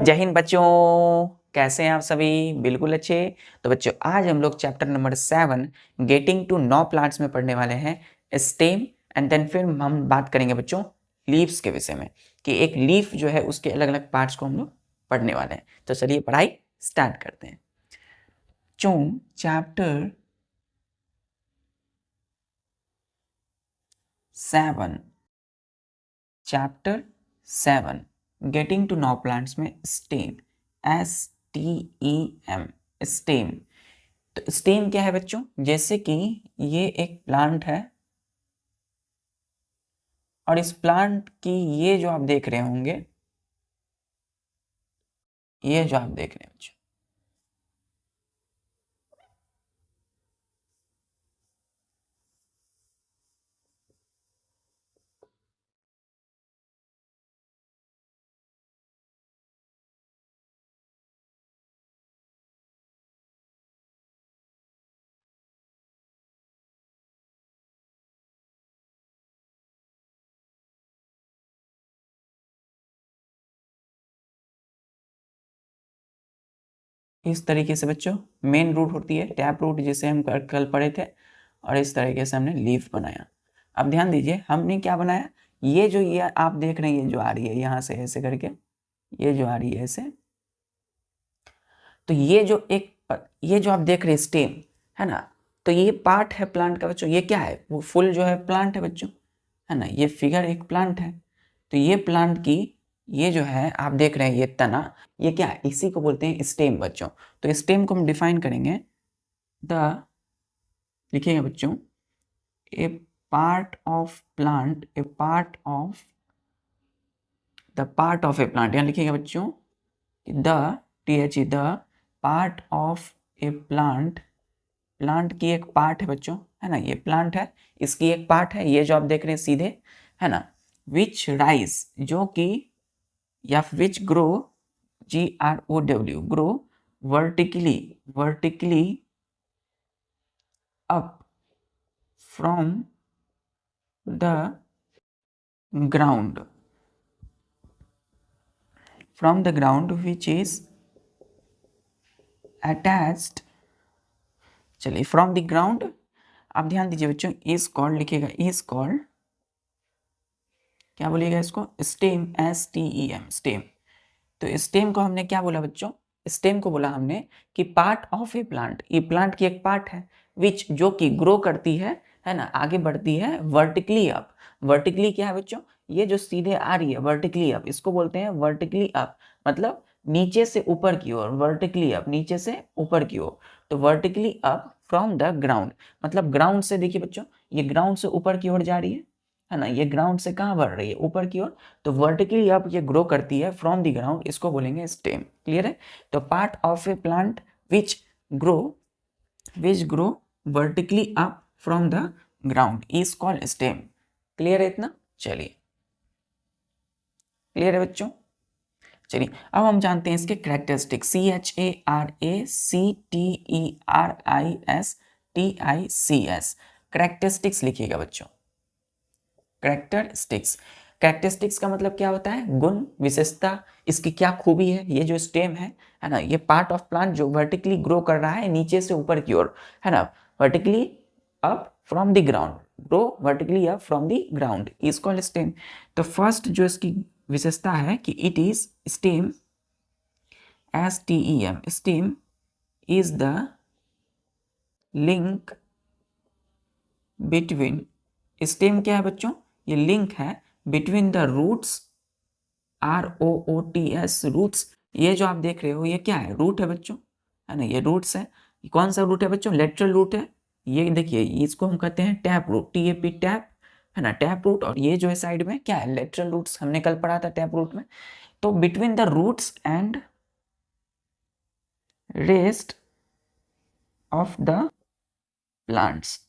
जय हिंद बच्चों, कैसे हैं आप सभी? बिल्कुल अच्छे। तो बच्चों आज हम लोग chapter number 7 getting to know plants में पढ़ने वाले हैं स्टेम। एंड देन फिर हम बात करेंगे बच्चों लीव्स के विषय में कि एक लीफ जो है उसके अलग अलग पार्ट्स को हम लोग पढ़ने वाले हैं। तो चलिए पढ़ाई स्टार्ट करते हैं। Chapter 7 getting to know plants में स्टेम, STEM, स्टेम। तो स्टेम क्या है बच्चों? जैसे कि ये एक प्लांट है और इस प्लांट की ये जो आप देख रहे होंगे, ये जो आप देख रहे हैं बच्चों, इस तरीके से बच्चों मेन रूट होती है, टैप रूट जिसे हम कल पढ़े थे, और इस तरीके से हमने लीफ बनाया। अब ध्यान दीजिए हमने क्या बनाया, ये जो ये आप देख रहे हैं, ये जो आ रही है यहाँ से ऐसे करके, ये जो आ रही है ऐसे, तो ये जो आप देख रहे हैं स्टेम है ना, तो ये पार्ट है प्लांट का बच्चों। ये क्या है? वो फुल जो है प्लांट है बच्चों, है ना। ये फिगर एक प्लांट है, तो ये प्लांट की ये जो है आप देख रहे हैं ये तना, ये क्या है? इसी को बोलते हैं स्टेम बच्चों। तो स्टेम को हम डिफाइन करेंगे, लिखिएगा बच्चों, a part of plant, a part of the part of a plant, यहाँ लिखिएगा बच्चों the the part of a plant, plant की एक पार्ट है बच्चों, है ना। ये प्लांट है, इसकी एक पार्ट है, ये जो आप देख रहे हैं सीधे, है ना। विच राइज, जो कि, या which grow, GROW, grow vertically, vertically up from the ground, from the ground which is attached, चलिए from the ground, आप ध्यान दीजिए बच्चों, is called लिखिएगा, is called, क्या बोलिएगा इसको? Stem, STEM, stem. तो स्टेम को हमने क्या बोला बच्चों? स्टेम को बोला हमने कि पार्ट ऑफ ए प्लांट, ये प्लांट की एक पार्ट है, विच, जो कि ग्रो करती है ना, आगे बढ़ती है वर्टिकली अप। वर्टिकली क्या है बच्चों? ये जो सीधे आ रही है वर्टिकली अप, इसको बोलते हैं वर्टिकली अप, मतलब नीचे से ऊपर की ओर, वर्टिकली अप, नीचे से ऊपर की ओर। तो vertically up from the ground, मतलब ग्राउंड से, देखिए बच्चों ये ग्राउंड से ऊपर की ओर जा रही है ना। ये ग्राउंड से कहाँ बढ़ रही है? ऊपर की ओर। तो वर्टिकली अप ये ग्रो करती है फ्रॉम द ग्राउंड, इसको बोलेंगे स्टेम। क्लियर है? तो part of a plant which grow vertically up from the ground is called stem. Clear है इतना? चलिए, क्लियर है बच्चों? चलिए अब हम जानते हैं इसके कैरेक्टरिस्टिक्स, CHARACTERISTICS, कैरेक्टरिस्टिक्स लिखिएगा बच्चों। कैरेक्टरिस्टिक्स, कैरेक्टरिस्टिक्स का मतलब क्या होता है? गुण, विशेषता, इसकी क्या खूबी है। ये जो स्टेम है ना, ये पार्ट ऑफ प्लांट जो वर्टिकली ग्रो कर रहा है नीचे से ऊपर की ओर, है ना, vertically up from the ground, grow vertically up from the ground is called stem. तो फर्स्ट जो इसकी विशेषता है कि it is stem, STEM, stem is the link between, stem क्या है बच्चों? ये लिंक है between the roots, ROOTS, roots. ये जो आप देख रहे हो ये क्या है? रूट है बच्चों, है ना, ये रूट्स है। कौन सा रूट है बच्चों? लेटरल रूट है। ये देखिए इसको हम कहते हैं टैप रूट, TAP, टैप, है ना, टैप रूट। और ये जो है साइड में क्या है? लेटरल रूट्स, हमने कल पढ़ा था टैप रूट में। तो between the roots and rest of the plants,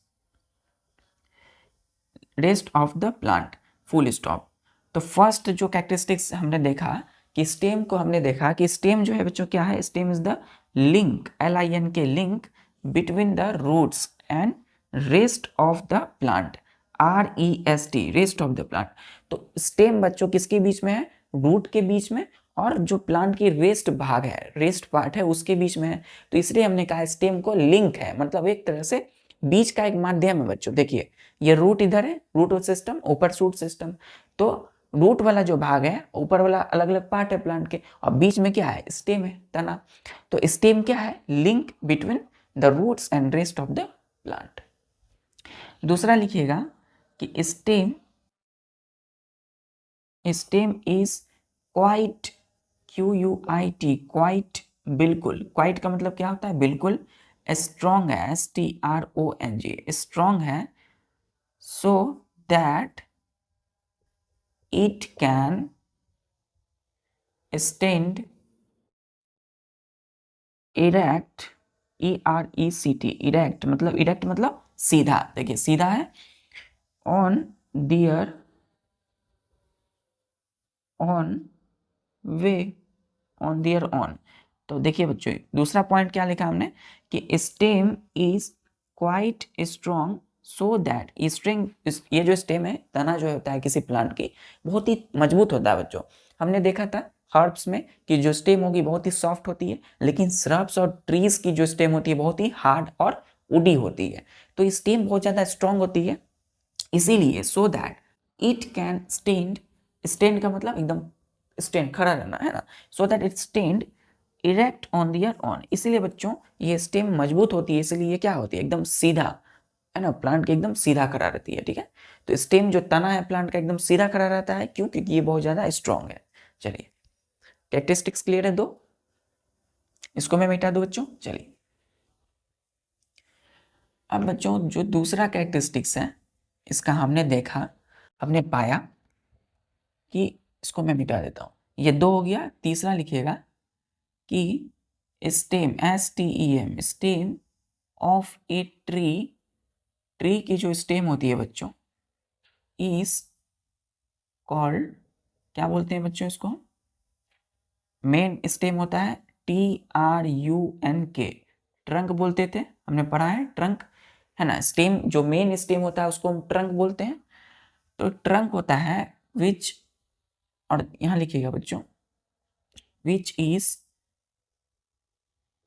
rest of the plant, full stop. तो फर्स्ट जो कैरेक्टरिस्टिक्स हमने देखा कि स्टेम को हमने देखा कि स्टेम जो है बच्चों क्या है? Stem is the link, LINK, link between the roots and rest of the plant, REST, rest of the plant. तो स्टेम बच्चों किसके बीच में है? रूट के बीच में और जो प्लांट की रेस्ट भाग है, रेस्ट पार्ट है, उसके बीच में है। तो इसलिए हमने कहा स्टेम को लिंक है, मतलब एक तरह से बीच का एक माध्यम है बच्चों। देखिए ये रूट इधर है, रूट सिस्टम, ऊपर शूट सिस्टम। तो रूट वाला जो भाग है, ऊपर वाला अलग अलग पार्ट है प्लांट के, और बीच में क्या है, स्टेम है, तना। तो स्टेम क्या है, link between the roots and rest of the plant. दूसरा लिखिएगा कि stem is quite, QUIT, quite, बिल्कुल। क्वाइट का मतलब क्या होता है, बिल्कुल। स्ट्रॉन्ग है, STRONG, स्ट्रॉन्ग है, so that it can stand erect, ERECT, erect मतलब सीधा। देखिए सीधा है, on their own way, on their own. तो देखिए बच्चों दूसरा पॉइंट क्या लिखा हमने कि stem is quite strong so that string, ये जो स्टेम है, तना जो होता है किसी प्लांट की, बहुत ही मजबूत होता है बच्चों। हमने देखा था हर्ब्स में कि जो स्टेम होगी बहुत ही सॉफ्ट होती है, लेकिन श्रब्स और ट्रीज की जो स्टेम होती है बहुत ही हार्ड और वुडी होती है। तो स्टेम बहुत ज़्यादा स्ट्रॉन्ग होती है, इसीलिए so that it can stand, stand का मतलब एकदम स्टैंड, खड़ा रहना है ना, so that it stand erect on their own. इसीलिए बच्चों ये स्टेम मजबूत होती है, इसलिए ये क्या होती है, एकदम सीधा है ना, प्लांट के एकदम सीधा खड़ा रहती है। ठीक है, तो स्टेम जो तना है प्लांट का एकदम सीधा खड़ा रहता है, क्यों, क्योंकि ये बहुत ज्यादा स्ट्रॉन्ग है। चलिए कैरेक्टरिस्टिक्स क्लियर है, दो इसको मैं मिटा दूं बच्चों। चलिए अब बच्चों जो दूसरा कैरेक्टरिस्टिक्स है, इसका हमने देखा, हमने पाया कि, इसको मैं मिटा देता हूं, ये दो हो गया। तीसरा लिखिएगा कि stem, STEM, stem of a tree, tree की जो स्टेम होती है बच्चों, इज कॉल्ड, क्या बोलते हैं बच्चों इसको, मेन स्टेम होता है TRUNK, ट्रंक बोलते थे, हमने पढ़ा है ट्रंक, है ना। स्टेम जो मेन स्टेम होता है उसको हम ट्रंक बोलते हैं। तो ट्रंक होता है विच, और यहां लिखिएगा बच्चों, which is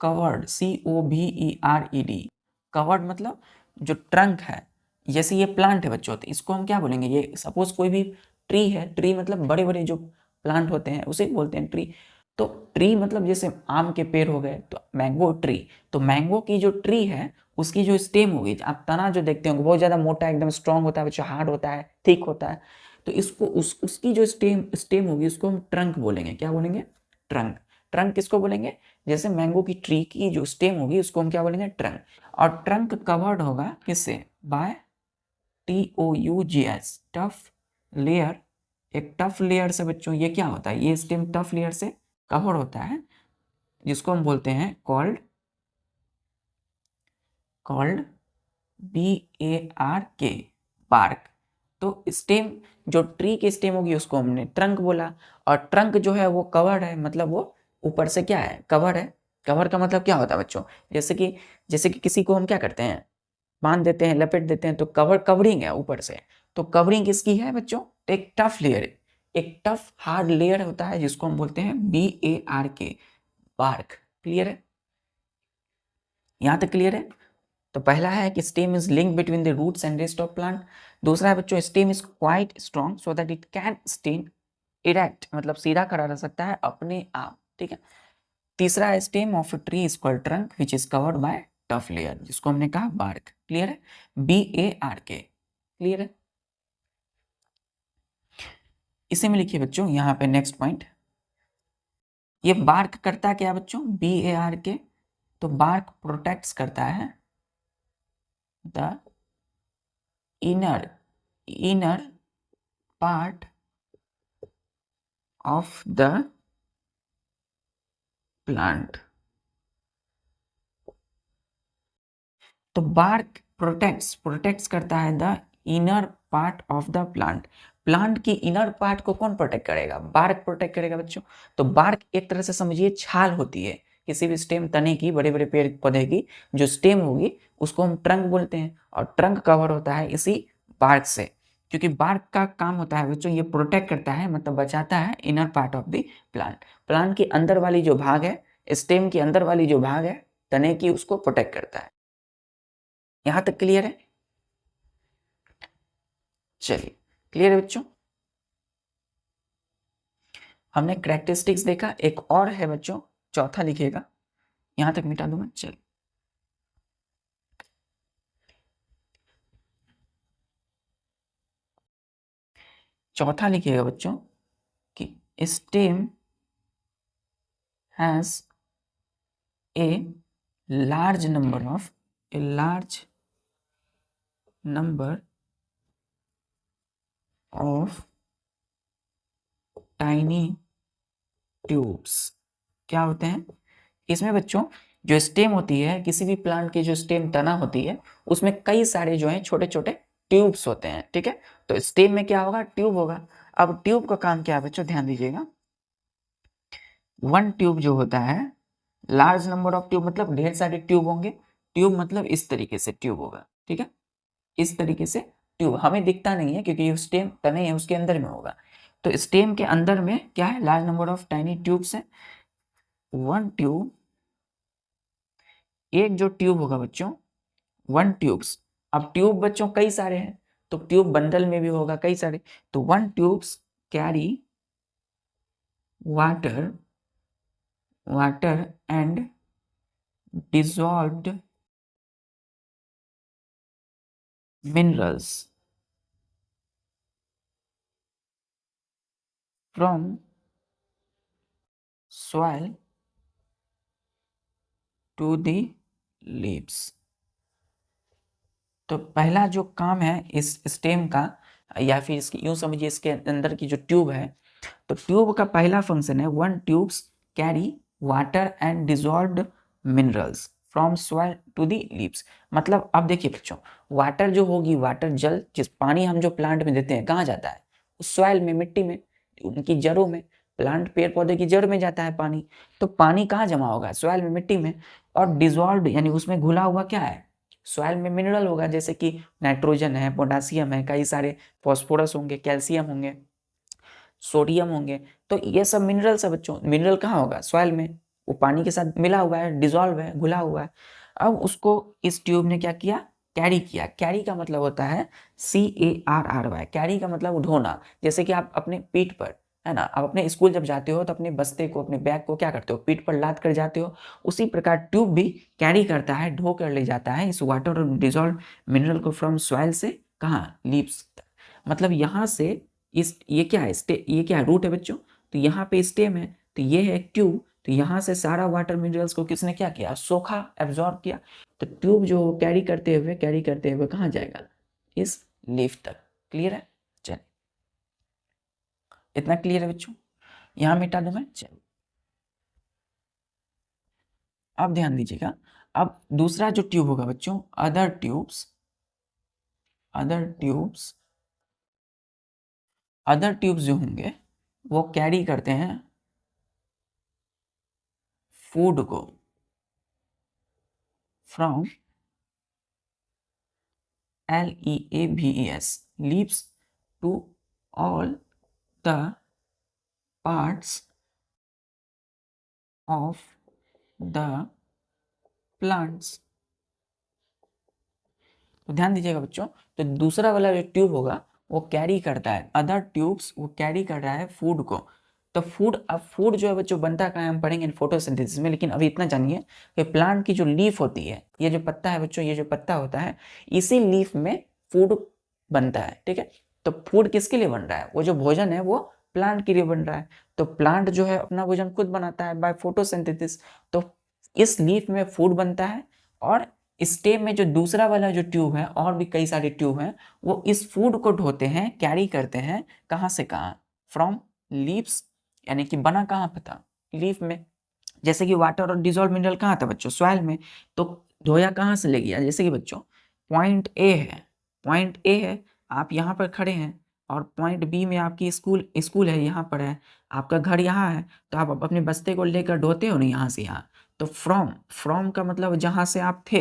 covered, COVERED, covered मतलब जो ट्रंक है, जैसे ये प्लांट है बच्चों, तो इसको हम क्या बोलेंगे, ये सपोज कोई भी ट्री है, ट्री मतलब बड़े बड़े जो प्लांट होते हैं उसे बोलते हैं ट्री। तो ट्री मतलब जैसे आम के पेड़ हो गए तो मैंगो ट्री, तो मैंगो की जो ट्री है उसकी जो स्टेम होगी, आप तना जो देखते होंगे बहुत ज़्यादा मोटा एकदम स्ट्रांग होता है बच्चों, हार्ड होता है, थिक होता है। तो इसको उसकी जो स्टेम होगी उसको हम ट्रंक बोलेंगे, क्या बोलेंगे, ट्रंक। ट्रंक किसको बोलेंगे, जैसे मैंगो की ट्री की जो स्टेम होगी उसको हम क्या बोलेंगे, ट्रंक। और ट्रंक कवर्ड होगा किससे, बाय TOUGS, टफ लेयर, एक टफ लेयर से बच्चों। ये क्या होता है, ये स्टेम टफ लेयर से कवर होता है, जिसको हम बोलते हैं कॉल्ड BARK, बार्क। तो स्टेम जो ट्री की स्टेम होगी उसको हमने ट्रंक बोला, और ट्रंक जो है वो कवर्ड है, मतलब वो ऊपर से क्या है, कवर है। कवर का मतलब क्या होता है बच्चों, जैसे कि किसी को हम क्या करते हैं, बांध देते हैं, लपेट देते हैं, तो कवरिंग है ऊपर से। तो कवरिंग किसकी है बच्चों, एक टफ लेयर, एक टफ हार्ड लेयर होता है जिसको हम बोलते हैं BARK, बार्क। क्लियर है, यहां तक क्लियर है। तो पहला है कि stem is link between the roots and rest of plant. दूसरा है बच्चों stem is quite strong so that it can stand erect, मतलब सीधा खड़ा रह सकता है अपने आप। ठीक है, तीसरा है stem of tree is called trunk which is covered by tough layer, जिसको हमने कहा बार्क। क्लियर है, BARK। क्लियर है, इसे में लिखिए बच्चों यहाँ पे नेक्स्ट पॉइंट, ये बार्क करता क्या बच्चों, BARK, तो बार्क प्रोटेक्ट्स करता है the inner part of the plant। तो बार्क प्रोटेक्ट्स करता है the inner part of the plant. Plant की इनर पार्ट को कौन प्रोटेक्ट करेगा, बार्क प्रोटेक्ट करेगा बच्चों। तो बार्क एक तरह से समझिए छाल होती है किसी भी स्टेम, तने की, बड़े बड़े पेड़ पौधे की जो स्टेम होगी उसको हम ट्रंक बोलते हैं, और ट्रंक कवर होता है इसी बार्क से। क्योंकि बार्क का काम होता है बच्चों, ये प्रोटेक्ट करता है, मतलब बचाता है inner part of the plant. Plant के अंदर वाली जो भाग है, स्टेम के अंदर वाली जो भाग है तने की, उसको प्रोटेक्ट करता है। यहां तक क्लियर है? चलिए, क्लियर है बच्चों? हमने कैरेक्टरिस्टिक्स देखा, एक और है बच्चों, चौथा लिखिएगा, यहां तक मिटा दूंगा। चलिए, चौथा लिखिएगा बच्चों कि stem has a large number of tiny tubes. क्या होते हैं इसमें बच्चों? जो स्टेम होती है, किसी भी प्लांट की जो स्टेम तना होती है, उसमें कई सारे जो है छोटे छोटे ट्यूब्स होते हैं, ठीक है। तो स्टेम में क्या होगा? ट्यूब होगा। अब ट्यूब का काम क्या है बच्चों, ध्यान दीजिएगा। वन ट्यूब जो होता है, लार्ज नंबर ऑफ ट्यूब मतलब ढेर सारे ट्यूब होंगे। ट्यूब मतलब इस तरीके से ट्यूब होगा, ठीक है, इस तरीके से ट्यूब। हमें दिखता नहीं है क्योंकि ये स्टेम तने है, उसके अंदर में होगा। तो स्टेम के अंदर में क्या है? Large number of tiny tubes है। वन ट्यूब, एक जो ट्यूब होगा बच्चों, वन ट्यूब्स। अब ट्यूब बच्चों कई सारे हैं, तो ट्यूब बंडल में भी होगा कई सारे। तो one tubes carry water and dissolved minerals from soil to the leaves। तो पहला जो काम है इस स्टेम का, या फिर इसकी यूं समझिए, इसके अंदर की जो ट्यूब है, तो ट्यूब का पहला फंक्शन है one tubes carry water and dissolved minerals from soil to the leaves. मतलब अब देखिए बच्चों, वाटर जो होगी, वाटर जल, जिस पानी हम जो प्लांट में देते हैं, कहाँ जाता है? उस सॉइल में, मिट्टी में, उनकी जड़ों में। प्लांट पेड़ पौधे की जड़ में जाता है पानी। तो पानी कहाँ जमा होगा? सॉइल में, मिट्टी में। और डिजॉल्व्ड यानी उसमें घुला हुआ क्या है? सॉइल में मिनरल होगा, जैसे कि नाइट्रोजन है, पोटासियम है, कई सारे फॉस्फोरस होंगे, कैल्शियम होंगे, सोडियम होंगे। तो ये सब मिनरल्स है बच्चों। मिनरल कहाँ होगा? सॉइल में। वो पानी के साथ मिला हुआ है, डिजॉल्व है, घुला हुआ है। अब उसको इस ट्यूब ने क्या किया? कैरी किया। कैरी का मतलब होता है CARRY। कैरी का मतलब ढोना। जैसे कि आप अपने पीठ पर, है ना, आप अपने स्कूल जब जाते हो तो अपने बस्ते को, अपने बैग को क्या करते हो? पीठ पर लाद कर जाते हो। उसी प्रकार ट्यूब भी कैरी करता है, ढो कर ले जाता है इस वाटर और डिजॉल्व मिनरल को फ्रॉम सॉइल से कहाँ? लीव्स तक। मतलब यहाँ से इस, ये क्या है? ये क्या है? रूट है बच्चों। तो यहाँ पे स्टेम है, तो ये है ट्यूब। तो यहाँ से सारा वाटर मिनरल्स को किसने क्या किया? सोखा, एब्जॉर्ब किया। तो ट्यूब जो कैरी करते हुए कहाँ जाएगा? इस लीफ तक। क्लियर है? चलिए, इतना क्लियर है बच्चों? यहाँ मिटा दूं मैं। चलिए, अब ध्यान दीजिएगा। अब दूसरा जो ट्यूब होगा बच्चों, अदर ट्यूब्स जो होंगे वो कैरी करते हैं फूड को from leaves to all the parts of the plants। तो ध्यान दीजिएगा बच्चों। तो दूसरा वाला जो ट्यूब होगा वो कैरी करता है, अदर ट्यूब्स वो कैरी कर रहा है फूड को। तो फूड, अब फूड जो है बच्चों बनता है, हम पढ़ेंगे फोटोसिंथेसिस में। लेकिन अभी इतना जानिए कि प्लांट की जो लीफ होती है, ये जो पत्ता है बच्चों, ये जो पत्ता होता है, इसी लीफ में फूड बनता है, ठीक है। तो फूड किसके लिए बन रहा है? वो जो भोजन है वो प्लांट के लिए बन रहा है। तो प्लांट जो है अपना भोजन खुद बनाता है बाय फोटोसिंथेसिस। तो इस लीफ में फूड बनता है, और स्टेम में जो दूसरा वाला जो ट्यूब है, और भी कई सारे ट्यूब हैं, वो इस फूड को ढोते हैं, कैरी करते हैं, कहाँ से कहाँ? From leaves. यानी कि बना कहाँ पे था? लीफ में। जैसे कि वाटर और डिजॉल्व मिनरल कहाँ था बच्चों? सॉइल में। तो धोया कहाँ से ले गया? जैसे कि बच्चों पॉइंट ए है, आप यहाँ पर खड़े हैं, और पॉइंट बी में आपकी स्कूल है, यहाँ पर है, आपका घर यहाँ है। तो आप अपने बस्ते को लेकर ढोते हो ना यहाँ से यहाँ। तो फ्रॉम का मतलब जहाँ से आप थे,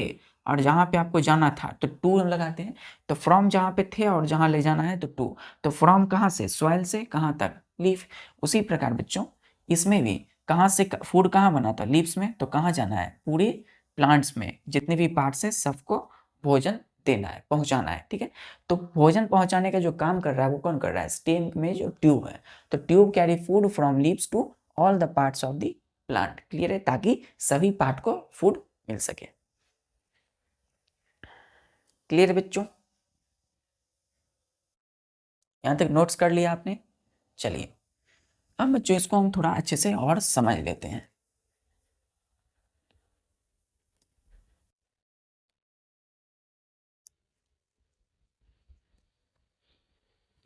और जहाँ पे आपको जाना था तो टू हम लगाते हैं। तो फ्रॉम जहाँ पे थे और जहाँ ले जाना है तो टू। तो फ्रॉम कहाँ से, सॉइल से कहाँ तक, लीफ। उसी प्रकार बच्चों इसमें भी कहाँ से फूड कहाँ बना था, लीव्स में, तो कहाँ जाना है, पूरे प्लांट्स में जितने भी पार्ट्स है सबको भोजन देना है, पहुंचाना है, ठीक है। तो भोजन पहुंचाने का जो काम कर रहा है वो कौन कर रहा है, स्टेम में जो ट्यूब है। तो tube carry food from leaves to all the parts of the plant, clear है, ताकि सभी पार्ट को फूड मिल सके। क्लियर है बच्चों, यहां तक नोट्स कर लिया आपने। चलिए अब बच्चों इसको हम थोड़ा अच्छे से और समझ लेते हैं।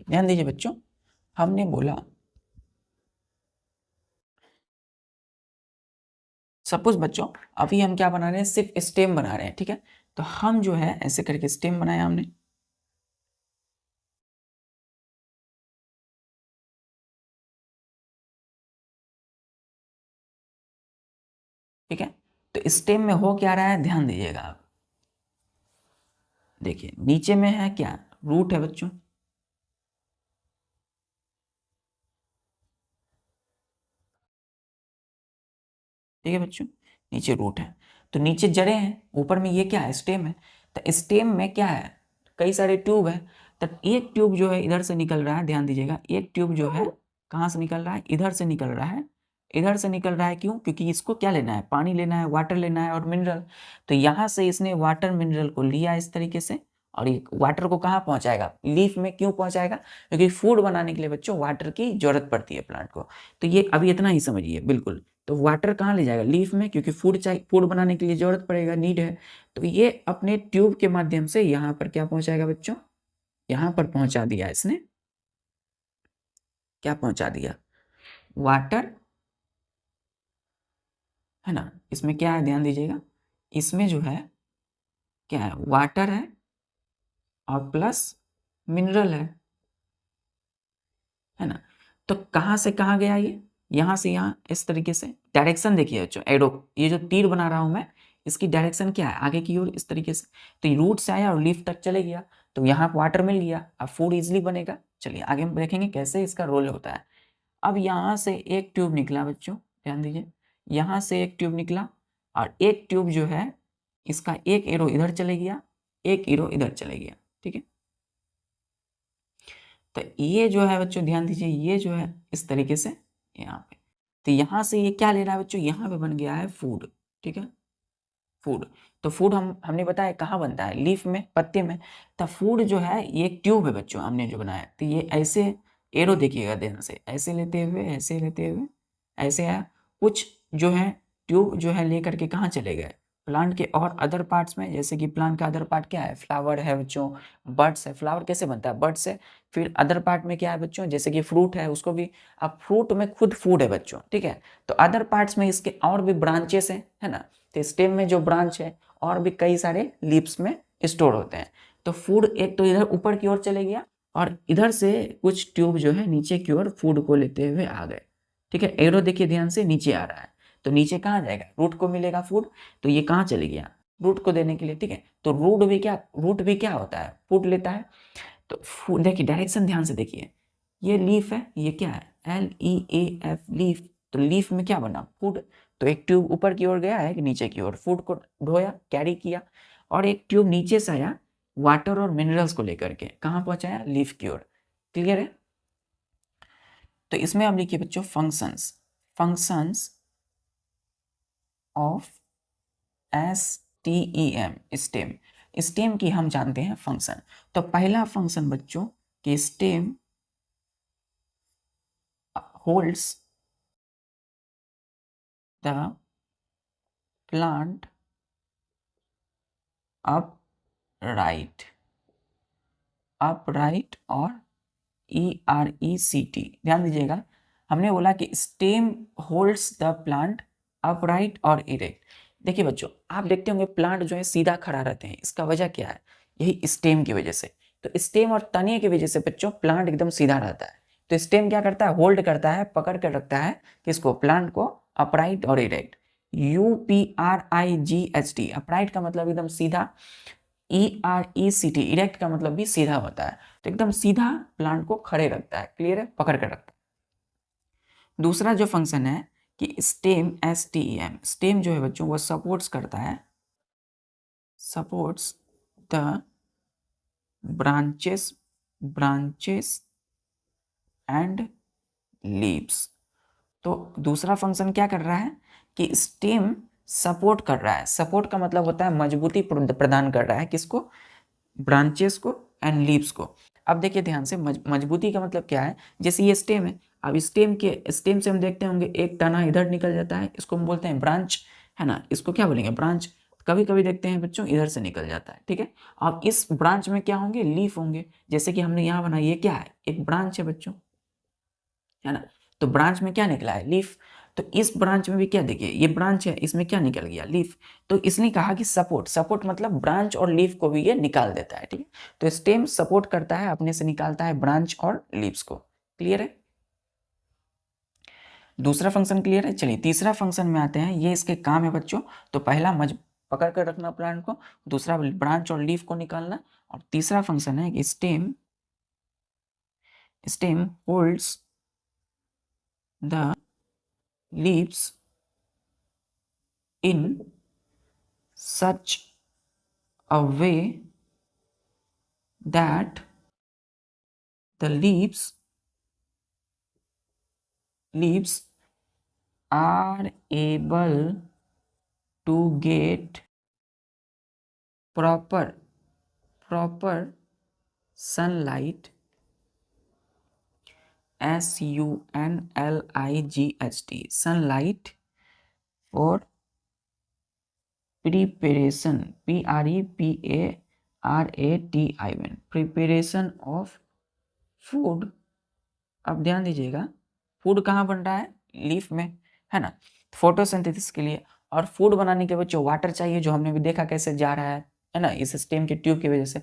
ध्यान दीजिए बच्चों, हमने बोला सपोज बच्चों अभी हम क्या बना रहे हैं, सिर्फ स्टेम बना रहे हैं, ठीक है। तो हम जो है ऐसे करके स्टेम बनाया हमने, ठीक है। तो स्टेम में हो क्या रहा है, ध्यान दीजिएगा आप। देखिए नीचे में है क्या, रूट है बच्चों, ठीक है बच्चों, नीचे रूट है। तो नीचे जड़ें हैं, ऊपर में ये क्या है, स्टेम है। तो स्टेम में क्या है, कई सारे ट्यूब है। तो एक ट्यूब जो है इधर से निकल रहा है, ध्यान दीजिएगा, एक ट्यूब जो है कहाँ से निकल रहा है, इधर से निकल रहा है। इधर से निकल रहा है क्यों, क्योंकि इसको क्या लेना है, पानी लेना है, वाटर लेना है और मिनरल। तो यहाँ से इसने वाटर मिनरल को लिया इस तरीके से, और ये वाटर को कहाँ पहुँचाएगा, लीफ में। क्यों पहुँचाएगा, क्योंकि फूड बनाने के लिए बच्चों वाटर की जरूरत पड़ती है प्लांट को। तो ये अभी इतना ही समझिए बिल्कुल। तो वाटर कहाँ ले जाएगा, लीफ में, क्योंकि फूड चाहिए, फूड बनाने के लिए जरूरत पड़ेगा, नीड है। तो ये अपने ट्यूब के माध्यम से यहाँ पर क्या पहुँचाएगा बच्चों, यहाँ पर पहुँचा दिया इसने, क्या पहुँचा दिया, वाटर, है ना। इसमें क्या है, ध्यान दीजिएगा, इसमें जो है क्या है, वाटर है और प्लस मिनरल है ना। तो कहाँ से कहाँ गया ये, यहाँ से यहाँ, इस तरीके से। डायरेक्शन देखिए बच्चों, एरो, ये जो तीर बना रहा हूँ मैं, इसकी डायरेक्शन क्या है, आगे की ओर, इस तरीके से। तो ये रूट से आया और लीफ तक चले गया, तो यहाँ वाटर मिल गया, अब फूड इजिली बनेगा। चलिए आगे हम देखेंगे कैसे इसका रोल होता है। अब यहाँ से एक ट्यूब निकला बच्चों, ध्यान दीजिए, यहाँ से एक ट्यूब निकला, और एक ट्यूब जो है इसका एक एरो इधर चले गया, एक एरो इधर चले गया, ठीक है। तो ये जो है बच्चों ध्यान दीजिए, ये जो है इस तरीके से यहाँ पे। तो यहाँ से ये क्या ले रहा है बच्चों, यहाँ पे बन गया है फूड, ठीक है, फूड। तो फूड हमने बताया कहाँ बनता है, लीफ में, पत्ते में। तो फूड जो है ये एक ट्यूब है बच्चों हमने जो बनाया। तो ये ऐसे एरो देखिएगा ध्यान से, ऐसे लेते हुए, ऐसे लेते हुए, ऐसे आया। कुछ जो है ट्यूब जो है लेकर के कहाँ चले गए, प्लांट के और अदर पार्ट्स में। जैसे कि प्लांट का अदर पार्ट क्या है, फ्लावर है बच्चों, बड्स है। फ्लावर कैसे बनता है, बड्स से। फिर अदर पार्ट में क्या है बच्चों, जैसे कि फ्रूट है, उसको भी। अब फ्रूट में खुद फूड है बच्चों, ठीक है। तो अदर पार्ट्स में इसके और भी ब्रांचेस हैं, है ना। तो स्टेम में जो ब्रांच है और भी कई सारे लीव्स में स्टोर होते हैं। तो फूड एक तो इधर ऊपर की ओर चले गया, और इधर से कुछ ट्यूब जो है नीचे की ओर फूड को लेते हुए आ गए, ठीक है। एरो देखिए ध्यान से, नीचे आ रहा है। तो नीचे कहाँ जाएगा, रूट को मिलेगा फूड। तो ये कहाँ चले गया, रूट को देने के लिए, ठीक है। तो रूट भी क्या होता है, फूड लेता है। तो देखिए डायरेक्शन ध्यान से देखिए, ये लीफ है, ये क्या है, LEAF, लीफ। तो लीफ में क्या बना, फूड। तो एक ट्यूब ऊपर की ओर गया है कि नीचे की ओर, फूड को ढोया, कैरी किया। और एक ट्यूब नीचे से आया, वाटर और मिनरल्स को लेकर के कहाँ पहुंचाया, लीफ की ओर। क्लियर है। तो इसमें आप लिखिए बच्चों functions, functions of STEM, stem. Stem की हम जानते हैं फंक्शन। तो पहला फंक्शन बच्चों कि stem holds the plant upright, upright और ERECT, ध्यान दीजिएगा। हमने बोला कि stem holds the plant upright और इरेक्ट। देखिए बच्चों आप देखते होंगे प्लांट जो है सीधा खड़ा रहते हैं, इसका वजह क्या है, यही स्टेम की वजह से। तो स्टेम और तने की वजह से बच्चों प्लांट एकदम सीधा रहता है। तो स्टेम क्या करता है, होल्ड करता है, पकड़ कर रखता है किसको, प्लांट को, अपराइट और इरेक्ट। UPRIGHT, अपराइट का मतलब एकदम सीधा, ERECT, इरेक्ट का मतलब भी सीधा होता है, तो एकदम सीधा प्लांट को खड़े रखता है, क्लियर है, पकड़ कर रखता है। दूसरा जो फंक्शन है कि स्टेम, STEM, स्टेम जो है बच्चों वो सपोर्ट्स करता है, supports the branches and leaves. तो दूसरा फंक्शन क्या कर रहा है कि स्टेम सपोर्ट कर रहा है, सपोर्ट का मतलब होता है मजबूती प्रदान कर रहा है, किसको, ब्रांचेस को एंड लीव्स को। अब देखिए ध्यान से, मजबूती का मतलब क्या है, जैसे ये स्टेम है, अब स्टेम से हम देखते होंगे एक तना इधर निकल जाता है, इसको हम बोलते हैं ब्रांच, है ना, इसको क्या बोलेंगे, ब्रांच। कभी कभी देखते हैं बच्चों इधर से निकल जाता है, ठीक है। अब इस ब्रांच में क्या होंगे, लीफ होंगे, जैसे कि हमने यहाँ बनाई, ये क्या है, एक ब्रांच है बच्चों, है ना, तो ब्रांच में क्या निकला है, लीफ। तो इस ब्रांच में भी क्या, देखिए ये ब्रांच है, इसमें क्या निकल गया, लीफ। तो इसलिए कहा कि सपोर्ट, सपोर्ट मतलब ब्रांच और लीफ को भी ये निकाल देता है, ठीक है। तो स्टेम सपोर्ट करता है, अपने से निकालता है ब्रांच और लीव्स को, क्लियर है। दूसरा फंक्शन क्लियर है। चलिए तीसरा फंक्शन में आते हैं, ये इसके काम है बच्चों। तो पहला पकड़ कर रखना प्लांट को, दूसरा ब्रांच और लीफ को निकालना, और तीसरा फंक्शन है कि stem holds the leaves in such a way that the leaves are able to get proper sunlight, SUNLIGHT, sunlight for preparation, PREPARATION, preparation of food। अब ध्यान दीजिएगा, फूड कहाँ बन रहा है, लीफ में, है ना, फोटोसिंथेसिस के लिए। और फूड बनाने के बच्चों वाटर चाहिए, जो हमने भी देखा कैसे जा रहा है ना, इस स्टेम के ट्यूब की वजह से।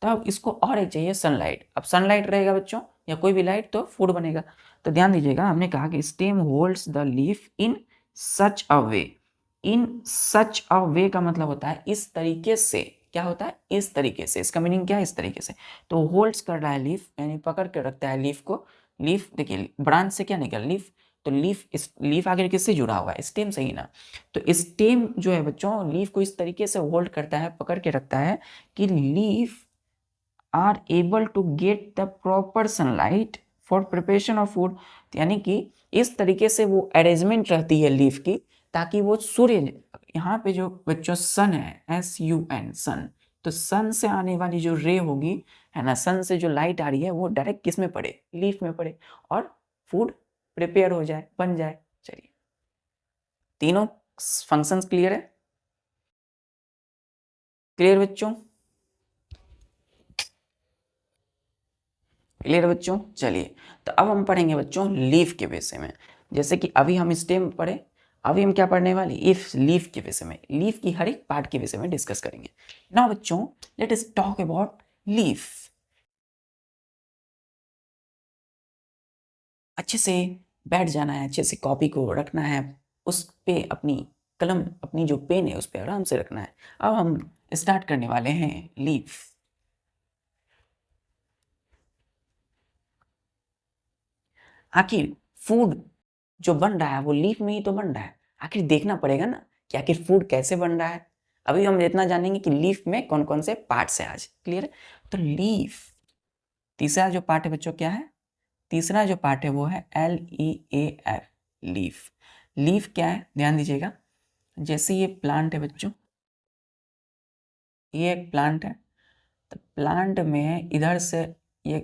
तो अब इसको और एक चाहिए सनलाइट। अब सनलाइट रहेगा बच्चों या कोई भी लाइट तो फूड बनेगा। तो ध्यान दीजिएगा, हमने कहा कि stem holds the leaf in such a way. In such a way का मतलब होता है इस तरीके से, क्या होता है, इस तरीके से, इसका मीनिंग क्या है, इस तरीके से। तो होल्ड्स कर रहा है लीफ, यानी पकड़ के रखता है लीफ को। लीफ देखिए, ब्रांच से क्या निकल, लीफ, तो लीफ आगे किससे जुड़ा हुआ है, स्टेम से ही ना। तो स्टेम जो है बच्चों लीफ को इस तरीके से होल्ड करता है, पकड़ के रखता है कि leaf are able to get the proper sunlight for preparation of food. यानी कि इस तरीके से वो अरेंजमेंट रहती है लीफ की, ताकि वो सूर्य, यहाँ पे जो बच्चों सन है, SUN, सन, तो सन से आने वाली जो रे होगी, है ना, सन से जो लाइट आ रही है वो डायरेक्ट किस में पड़े, लीफ में पड़े, और फूड प्रिपेयर हो जाए, बन जाए। चलिए तीनों फंक्शंस क्लियर है, क्लियर बच्चों, क्लियर बच्चों। चलिए तो अब हम पढ़ेंगे बच्चों लीफ के विषय में। जैसे कि अभी हम स्टेम पढ़े, अभी हम क्या पढ़ने वाले, इफ लीफ के विषय में, लीफ की हर एक पार्ट के विषय में डिस्कस करेंगे। नाउ बच्चों let us talk about leaf. अच्छे से बैठ जाना है, अच्छे से कॉपी को रखना है, उस पे अपनी कलम, अपनी जो पेन है उस पे आराम से रखना है। अब हम स्टार्ट करने वाले हैं लीफ। आखिर फूड जो बन रहा है वो लीफ में ही तो बन रहा है, आखिर देखना पड़ेगा ना कि आखिर फूड कैसे बन रहा है। अभी हम इतना जानेंगे कि लीफ में कौन कौन से पार्ट्स है आज, क्लियर है। तो लीफ, तीसरा जो पार्ट है बच्चों क्या है, तीसरा जो पार्ट है वो है LEAF, लीफ। लीफ क्या है, ध्यान दीजिएगा, जैसे ये प्लांट है बच्चों, ये एक प्लांट है, तो प्लांट में इधर से ये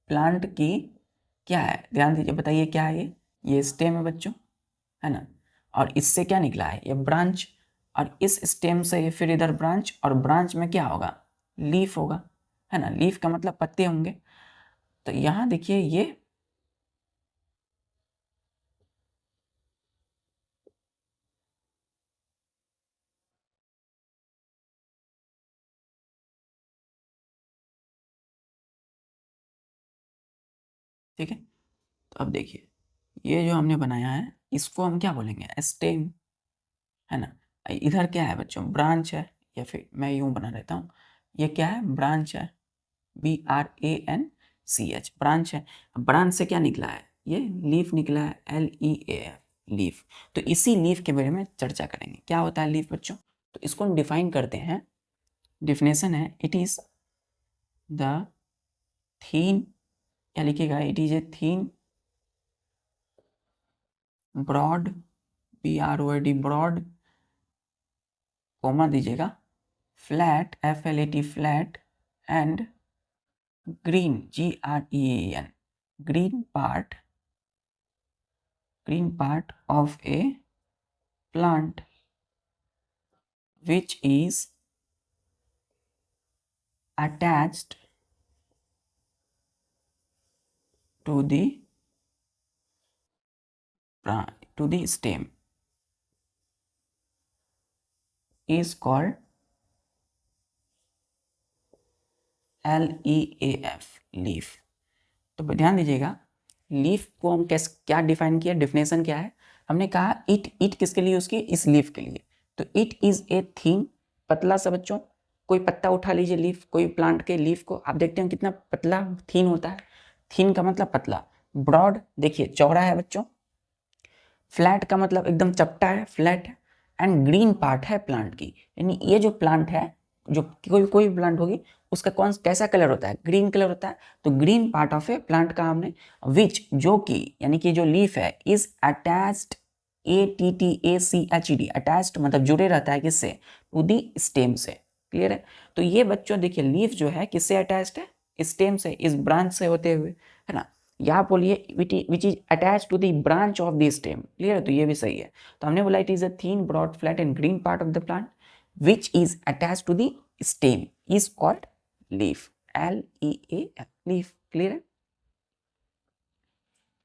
प्लांट की क्या है, ध्यान दीजिए, बताइए क्या है, ये स्टेम है बच्चों, है ना, और इससे क्या निकला है, ये ब्रांच, और इस स्टेम से ये फिर इधर ब्रांच, और ब्रांच में क्या होगा, लीफ होगा, है ना, लीफ का मतलब पत्ते होंगे। तो यहाँ देखिए ये ठीक है। तो अब देखिए ये जो हमने बनाया है इसको हम क्या बोलेंगे, स्टेम, है ना। इधर क्या है बच्चों, ब्रांच है, या फिर मैं यूं बना देता हूँ, ये क्या है, ब्रांच है, BRANCH, ब्रांच है। ब्रांच से क्या निकला है, ये लीफ निकला है, LEAF, लीफ। तो इसी लीफ के बारे में चर्चा करेंगे, क्या होता है लीफ बच्चों। तो इसको हम डिफाइन करते हैं, डिफिनेशन है, इट इज द थीन, क्या लिखेगा, it is a thin broad, BROAD, broad, comma दीजिएगा, flat, FLAT, flat, and green, GREEN, green part of a plant which is attached to the stem is called LEAF, leaf. तो ध्यान दीजिएगा, leaf को हम क्या define किया, definition क्या है, हमने कहा इट किसके लिए, उसकी, इस लीफ के लिए। तो इट इज ए थिन, पतला सा बच्चों, कोई पत्ता उठा लीजिए लीफ, कोई प्लांट के लीफ को, आप देखते हैं कितना पतला थिन होता है, थिन का मतलब पतला, ब्रॉड देखिए चौड़ा है बच्चों, फ्लैट का मतलब एकदम चपटा है, फ्लैट है, एंड ग्रीन पार्ट है प्लांट की, यानी ये जो प्लांट है, जो कोई भी प्लांट होगी उसका कैसा कलर होता है, ग्रीन कलर होता है। तो green part of a plant का हमने, विच, जो कि, यानी कि जो लीफ है, इज अटैच्ड, ATTACHED, अटैच्ड मतलब जुड़े रहता है किससे, टू दी स्टेम से, क्लियर है। तो ये बच्चों देखिए लीफ जो है किससे अटैच्ड है, स्टेम से, इस ब्रांच से होते हुए, है ना। यहाँ बोलिए which is attach to the branch of the stem, clear है, तो ये भी सही है। तो हमने बोला it is a thin broad flat and green part of the plant which is attach to the stem is called leaf, LEAF, leaf, clear है,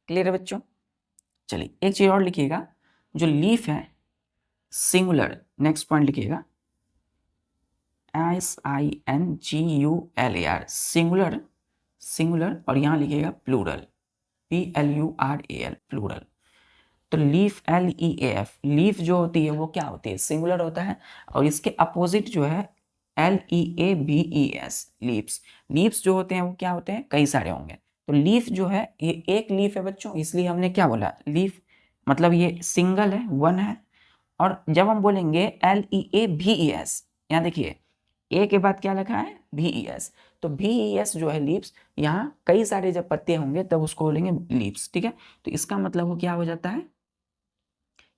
क्लियर है बच्चों। चलिए एक चीज और लिखिएगा, जो लीफ है सिंगुलर, नेक्स्ट पॉइंट लिखिएगा, SINGULAR, सिंगुलर, सिंगुलर, और यहां लिखिएगा प्लूरल, PLURAL, प्लूरल। तो लीफ, LEAF, लीफ जो होती है वो क्या होती है, सिंगुलर होता है, और इसके अपोजिट जो है LEAVES, लीव्स। लीव्स जो होते हैं वो क्या होते हैं, कई सारे होंगे। तो लीफ जो है ये एक लीफ है बच्चों, इसलिए हमने क्या बोला, लीफ मतलब ये सिंगल है, वन है। और जब हम बोलेंगे LEAVES, यहाँ देखिए ए के बाद क्या लिखा है, VES, तो VES जो है लीव्स, यहाँ कई सारे जब पत्ते होंगे तब उसको बोलेंगे लीव्स, ठीक है। तो इसका मतलब वो क्या हो जाता है,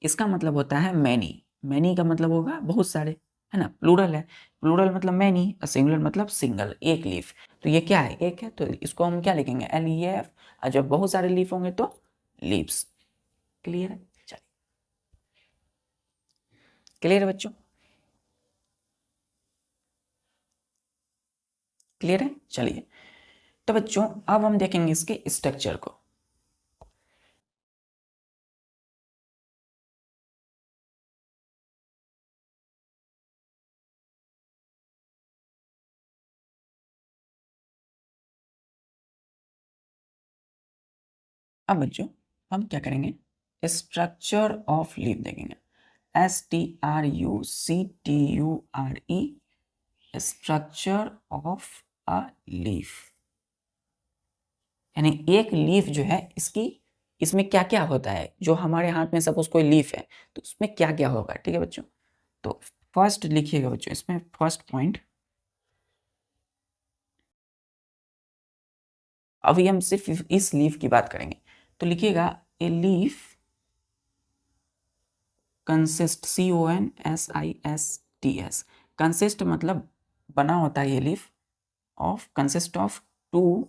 इसका मतलब होता है मैनी, मैनी का मतलब होगा बहुत सारे, है ना। प्लूरल है, प्लूरल मतलब मैनी, सिंगुलर मतलब सिंगल, एक लीफ। तो ये क्या है, एक है, तो इसको हम क्या लिखेंगे, LEAF, और जब बहुत सारे लीफ होंगे तो लीव्स, क्लियर है। चलिए, क्लियर है बच्चों, क्लियर है। चलिए तो बच्चों अब हम देखेंगे इसके स्ट्रक्चर को। अब बच्चों हम क्या करेंगे, स्ट्रक्चर ऑफ लीफ देखेंगे, STRUCTURE, structure of a leaf, यानी एक लीफ जो है इसकी, इसमें क्या क्या होता है, जो हमारे हाथ में सपोज कोई लीफ है तो उसमें क्या क्या होगा, ठीक है बच्चों। तो फर्स्ट लिखिएगा बच्चों, इसमें फर्स्ट पॉइंट, अभी हम सिर्फ इस लीफ की बात करेंगे, तो लिखिएगा a leaf consist, CONSISTS, consist मतलब बना होता है ये leaf, of, consist of two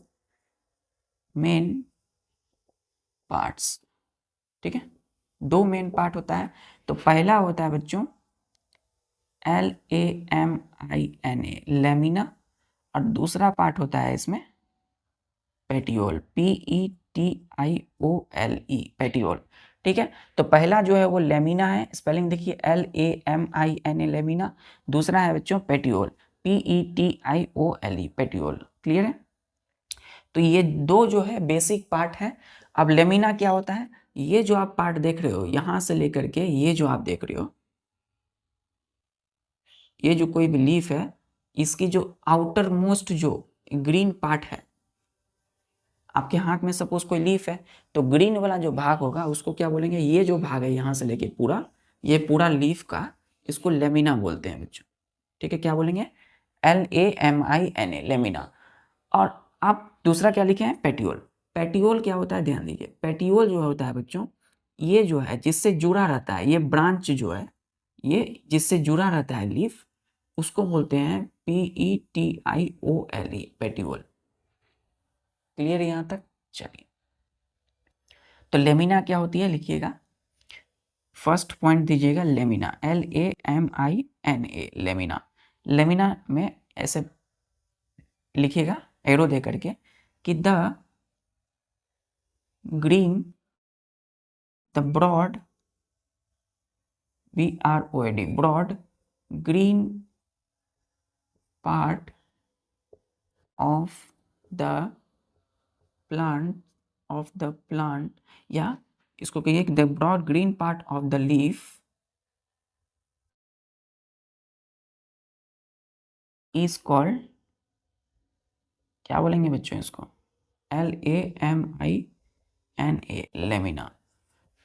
main parts, ठीक है, दो मेन पार्ट होता है। तो पहला होता है बच्चों LAMINA, लेमिना, और दूसरा पार्ट होता है इसमें पेटियोल, PETIOLE, पेटियोल, ठीक है। तो पहला जो है वो लेमिना है, स्पेलिंग देखिए LAMINA, लेमिना। दूसरा है बच्चों पेटियोल, PETIOLE, पेटियोल, क्लियर है। तो ये दो जो है बेसिक पार्ट है। अब लेमिना क्या होता है, ये जो आप पार्ट देख रहे हो, यहां से लेकर के ये जो आप देख रहे हो, ये जो कोई भी लीफ है, इसकी जो आउटर मोस्ट जो ग्रीन पार्ट है, आपके हाथ में सपोज कोई लीफ है, तो ग्रीन वाला जो भाग होगा उसको क्या बोलेंगे, ये जो भाग है यहाँ से लेके पूरा, ये पूरा लीफ का, इसको लेमिना बोलते हैं बच्चों। ठीक है, क्या बोलेंगे, LAMINA, लेमिना। और आप दूसरा क्या लिखे हैं, पेटियोल। पेटियोल क्या होता है, ध्यान दीजिए, पेटियोल जो होता है बच्चों, ये जो है जिससे जुड़ा रहता है, ये ब्रांच जो है, ये जिससे जुड़ा रहता है लीफ, उसको बोलते हैं PETIOLE, पेटियोल। क्लियर यहाँ तक, चलिए। तो लेमिना क्या होती है, लिखिएगा, फर्स्ट पॉइंट दीजिएगा, लेमिना, LAMINA, लेमिना। लेमिना में ऐसे लिखिएगा एरो दे करके कि the green, the broad, BROAD, broad green part of the plant, या इसको कहिए the broad green part of the leaf is called, क्या बोलेंगे बच्चों इसको, LAMINA, लेमिना।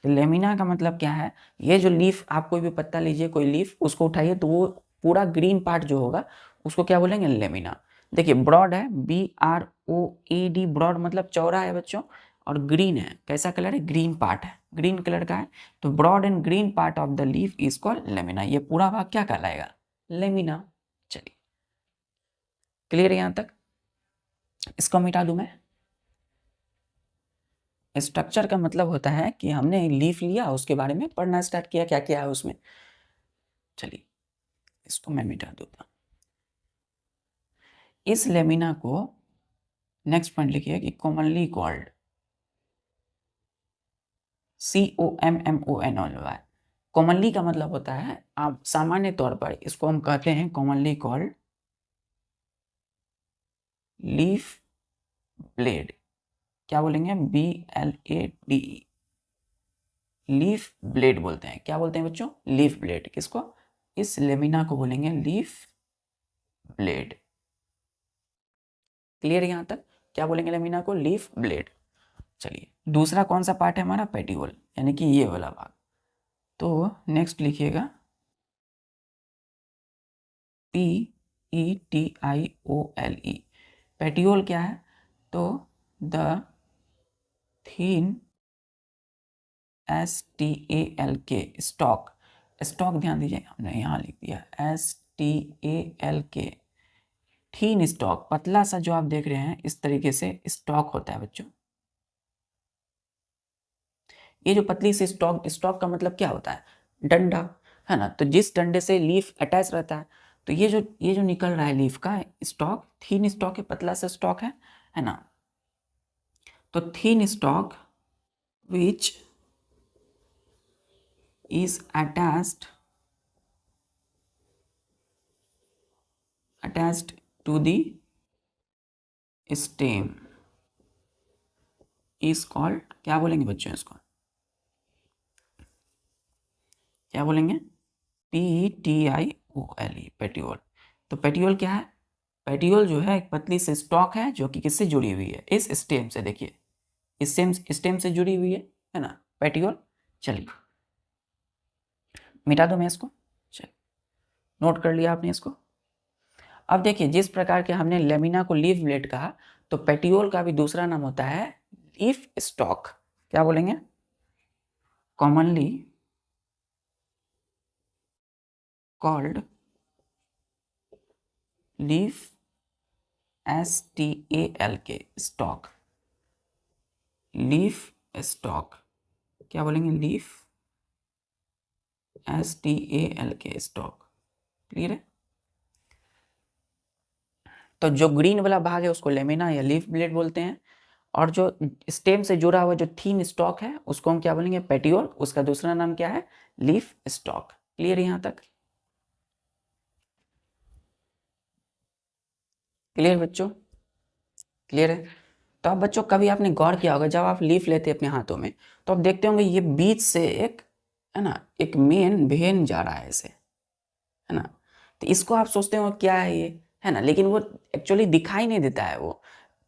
तो लेमिना का मतलब क्या है, ये जो लीफ, आप कोई भी पत्ता लीजिए, कोई लीफ, उसको उठाइए तो वो पूरा ग्रीन पार्ट जो होगा उसको क्या बोलेंगे, लेमिना। देखिए ब्रॉड है, BROAD, ब्रॉड मतलब चौड़ा है बच्चों, और ग्रीन है, कैसा कलर है, ग्रीन पार्ट है, ग्रीन कलर का है, तो broad and green part of the leaf is called lamina. ये पूरा भाग क्या कहलाएगा, लेमिना। चलिए, क्लियर है यहाँ तक, इसको मिटा दूं मैं। स्ट्रक्चर का मतलब होता है कि हमने लीफ लिया, उसके बारे में पढ़ना स्टार्ट किया, क्या क्या है उसमें। चलिए, इसको मैं मिटा दूंगा। इस लेमिना को, नेक्स्ट पॉइंट लिखिए कि कॉमनली कॉल्ड, COMMONLY। कॉमनली का मतलब होता है, आप सामान्य तौर पर इसको हम कहते हैं कॉमनली कॉल्ड लीफ ब्लेड। क्या बोलेंगे, BLADE, लीफ ब्लेड बोलते हैं। क्या बोलते हैं बच्चों, लीफ ब्लेड। किसको, इस लेमिना को बोलेंगे लीफ ब्लेड। क्लियर यहां तक, क्या बोलेंगे लेमिना को, लीफ ब्लेड। चलिए, दूसरा कौन सा पार्ट है हमारा, पेटियोल, यानी कि ये वाला भाग। तो नेक्स्ट लिखिएगा PETIOLE, पेटियोल क्या है, तो the thin STALK, stock, stock ध्यान दीजिए, हमने यहाँ लिख दिया STALK, थीन स्टॉक, पतला सा जो आप देख रहे हैं, इस तरीके से स्टॉक होता है बच्चों। ये जो पतली सी स्टॉक, स्टॉक का मतलब क्या होता है, डंडा, है ना। तो जिस डंडे से लीफ अटैच रहता है, तो ये जो निकल रहा है लीफ का स्टॉक, थीन स्टॉक है, पतला सा स्टॉक है ना। तो thin stock which is attached to the stem is called, क्या बोलेंगे बच्चों इसको, क्या बोलेंगे, PETIOLE, पेटियोल। तो पेटियोल क्या है, पेटियोल जो है एक पतली सी स्टॉक है जो कि किससे जुड़ी हुई है, इस स्टेम से। देखिए, इस स्टेम से जुड़ी हुई है ना, पेटियोल। चलिए, मिटा दो मैं इसको, चलिए, नोट कर लिया आपने इसको। अब देखिए, जिस प्रकार के हमने लेमिना को लीफ ब्लेड कहा, तो पेटियोल का भी दूसरा नाम होता है लीफ स्टॉक। क्या बोलेंगे, commonly called leaf STALK, stock, leaf stock. क्या बोलेंगे, लीफ STALK, स्टॉक। क्लियर है। तो जो ग्रीन वाला भाग है उसको लेमिना या लीफ ब्लेड बोलते हैं, और जो स्टेम से जुड़ा हुआ जो थीन स्टॉक है उसको हम क्या बोलेंगे, पेटियोल। उसका दूसरा नाम क्या है, लीफ स्टॉक। क्लियर यहां तक, क्लियर बच्चों, क्लियर है। तो अब बच्चों, कभी आपने गौर किया होगा, जब आप लीफ लेते हैं अपने हाथों में, तो आप देखते होंगे ये बीच से एक, है ना, एक मेन वेन जा रहा है ऐसे, है ना। तो इसको आप सोचते हो क्या है ये, है ना, लेकिन वो एक्चुअली दिखाई नहीं देता है वो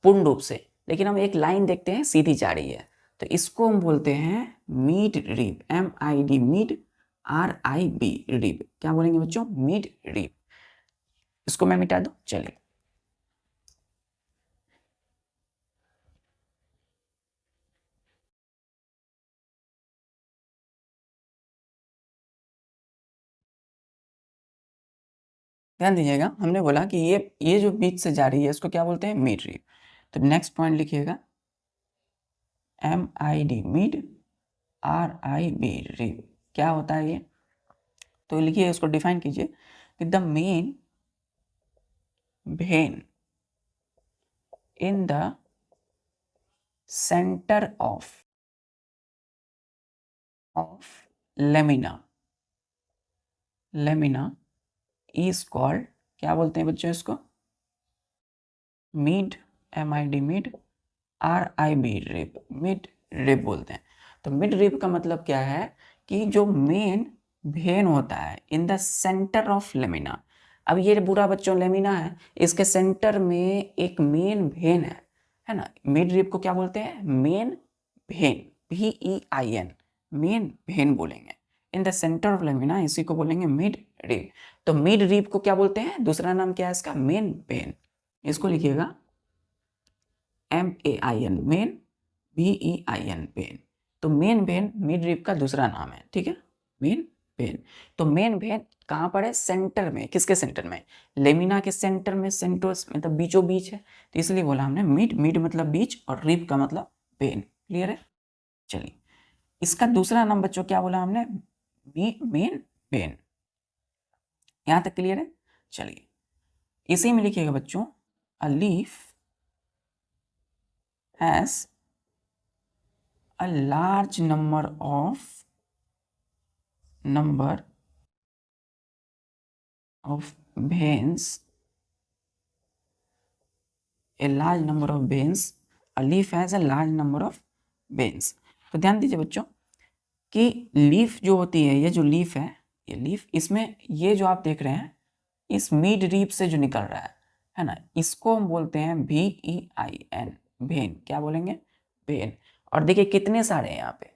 पूर्ण रूप से, लेकिन हम एक लाइन देखते हैं सीधी जा रही है, तो इसको हम बोलते हैं mid rib, MID, mid, RIB, rib. क्या बोलेंगे बच्चों? Mid rib. इसको मैं मिटा दूं, चलिए। ध्यान दीजिएगा, हमने बोला कि ये जो बीच से जा रही है इसको क्या बोलते हैं? Mid rib. तो नेक्स्ट पॉइंट लिखिएगा MID, मिड, RIB, रिब। क्या होता है ये? तो लिखिए, इसको डिफाइन कीजिए कि the main vein in the centre of lamina is called, क्या बोलते हैं बच्चों इसको? Mid, MID, mid, RIB, rib, mid rib बोलते हैं। तो मिड रिब का मतलब क्या है कि जो मेन वेन होता है इन द सेंटर ऑफ लेमिना। अब ये पूरा बच्चों लेमिना है, इसके सेंटर में एक मेन वेन है ना। मिड रिब को क्या बोलते हैं? Main vein, VEIN, main vein बोलेंगे। In the centre of lamina, इसी को बोलेंगे मिड रिब। तो मिड रिब को क्या बोलते हैं? दूसरा नाम क्या है इसका? Main vein. इसको लिखिएगा MAIN, मेन, VEIN, वेन। तो मेन वेन मिड रिब का दूसरा नाम है, ठीक है, मेन वेन। तो मेन वेन कहाँ पर है? सेंटर में। किसके सेंटर में? लेमिना के सेंटर में, सेंटोस मतलब बीचों बीच है, तो इसलिए बोला हमने मिड। मिड मतलब बीच और रिब का मतलब वेन। क्लियर है? चलिए, इसका दूसरा नाम बच्चों क्या बोला हमने? Main vein. यहां तक क्लियर है? चलिए, इसी में लिखिएगा बच्चों, a leaf has a large number of veins, a large number of veins, a leaf has a large number of veins। तो ध्यान दीजिए बच्चों कि लीफ जो होती है, ये जो लीफ है, ये लीफ, इसमें ये जो आप देख रहे हैं इस मिड रीब से जो निकल रहा है ना, इसको हम बोलते हैं VEIN, वेन। क्या बोलेंगे? वेन। और देखिए कितने सारे हैं यहाँ पे,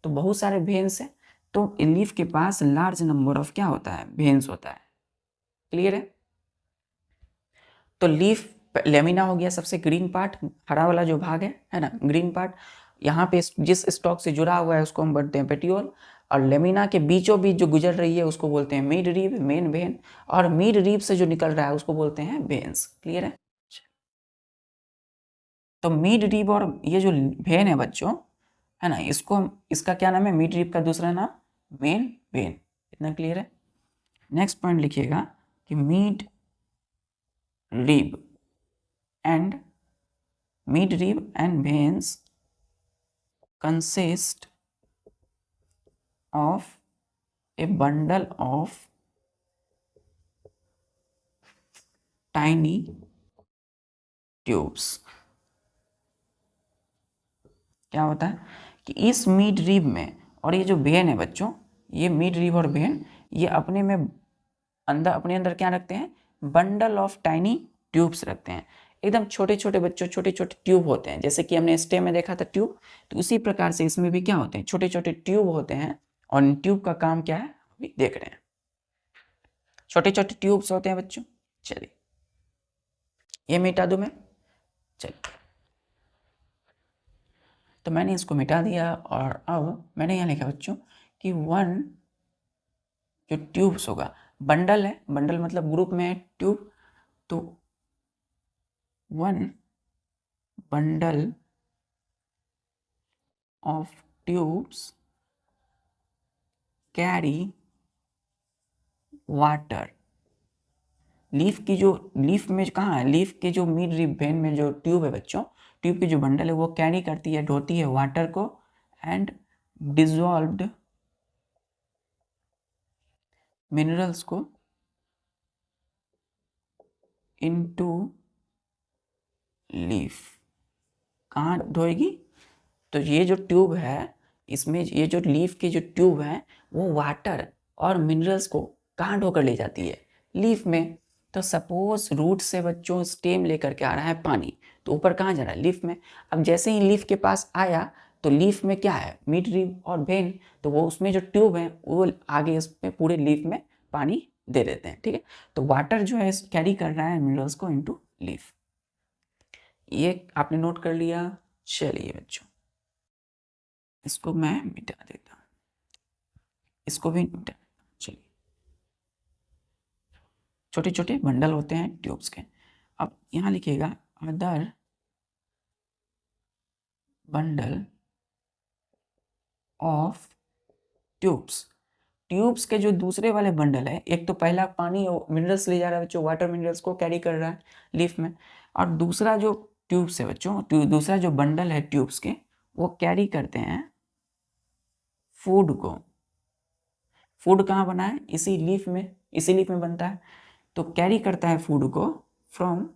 तो बहुत सारे वेन्स हैं। तो लीफ के पास लार्ज नंबर ऑफ क्या होता है? वेन्स होता है। क्लियर है? तो लीफ लेमिना हो गया सबसे ग्रीन पार्ट, हरा वाला जो भाग है ना, ग्रीन पार्ट। यहाँ पे जिस स्टॉक से जुड़ा हुआ है उसको हम बोलते हैं पेटियोल, और लेमिना के बीचों बीच जो गुजर रही है उसको बोलते हैं मिड रीब, मेन वेन, और मिड रीब से जो निकल रहा है उसको बोलते हैं वेन्स। क्लियर है? तो मिड रीब और ये जो वेन है बच्चों, है ना, इसको इसका क्या नाम है? मिड रीब का दूसरा नाम मेन वेन। इतना क्लियर है? नेक्स्ट पॉइंट लिखिएगा कि mid रीब and mid-rib and veins consist of a bundle of tiny tubes। क्या होता है कि इस मिड रिब में, और ये जो वेन है बच्चों, ये मिड रिब और वेन, ये अपने में अपने अंदर क्या रखते हैं? बंडल ऑफ टाइनी ट्यूब्स रखते हैं। एकदम छोटे छोटे बच्चों, छोटे छोटे ट्यूब होते हैं, जैसे कि हमने स्टेम में देखा था ट्यूब, तो उसी प्रकार से इसमें भी क्या होते हैं? छोटे छोटे ट्यूब होते हैं। और इन ट्यूब का काम क्या है अभी देख रहे हैं। छोटे छोटे ट्यूब्स होते हैं बच्चों। चलिए, ये मिटा दूं मैं। चलिए, तो मैंने इसको मिटा दिया, और अब मैंने यहाँ लिखा बच्चों कि वन जो ट्यूब्स होगा, बंडल है, बंडल मतलब ग्रुप में है ट्यूब, तो one bundle of tubes carry water। Leaf की जो, लीफ में कहाँ है? लीफ के जो मिड रिब वेन में जो ट्यूब है बच्चों, ट्यूब की जो बंडल है वो कैरी करती है, ढोती है वाटर को, एंड डिजॉल्व्ड मिनरल्स को इनटू लीफ। कहाँ ढोएगी? तो ये जो ट्यूब है, इसमें ये जो लीफ की जो ट्यूब है वो वाटर और मिनरल्स को कहाँ ढोकर ले जाती है? लीफ में। तो सपोज रूट से बच्चों स्टेम लेकर के आ रहा है पानी, तो ऊपर कहाँ जा रहा है? लीफ में। अब जैसे ही लीफ के पास आया तो लीफ में क्या है? मिड रीब और वेन, तो वो उसमें जो ट्यूब है वो आगे इसमें पूरे लीफ में पानी दे देते हैं, ठीक है। तो वाटर जो है कैरी कर रहा है मिनरल्स को इनटू लीफ। ये आपने नोट कर लिया। चलिए बच्चों, इसको मैं मिटा देता हूँ, इसको भी मिटा। चलिए, छोटे छोटे बंडल होते हैं ट्यूब्स के। अब यहाँ लिखिएगा other bundle of tubes. Tubes के जो दूसरे वाले बंडल है, एक तो पहला पानी मिनरल्स ले जा रहा है बच्चों, वाटर मिनरल्स को कैरी कर रहा है लीफ में, और दूसरा जो ट्यूब्स है बच्चों, दूसरा जो बंडल है ट्यूब्स के, वो कैरी करते हैं फूड को। फूड कहाँ बना है? इसी लीफ में, इसी लीफ में बनता है। तो कैरी करता है फूड को from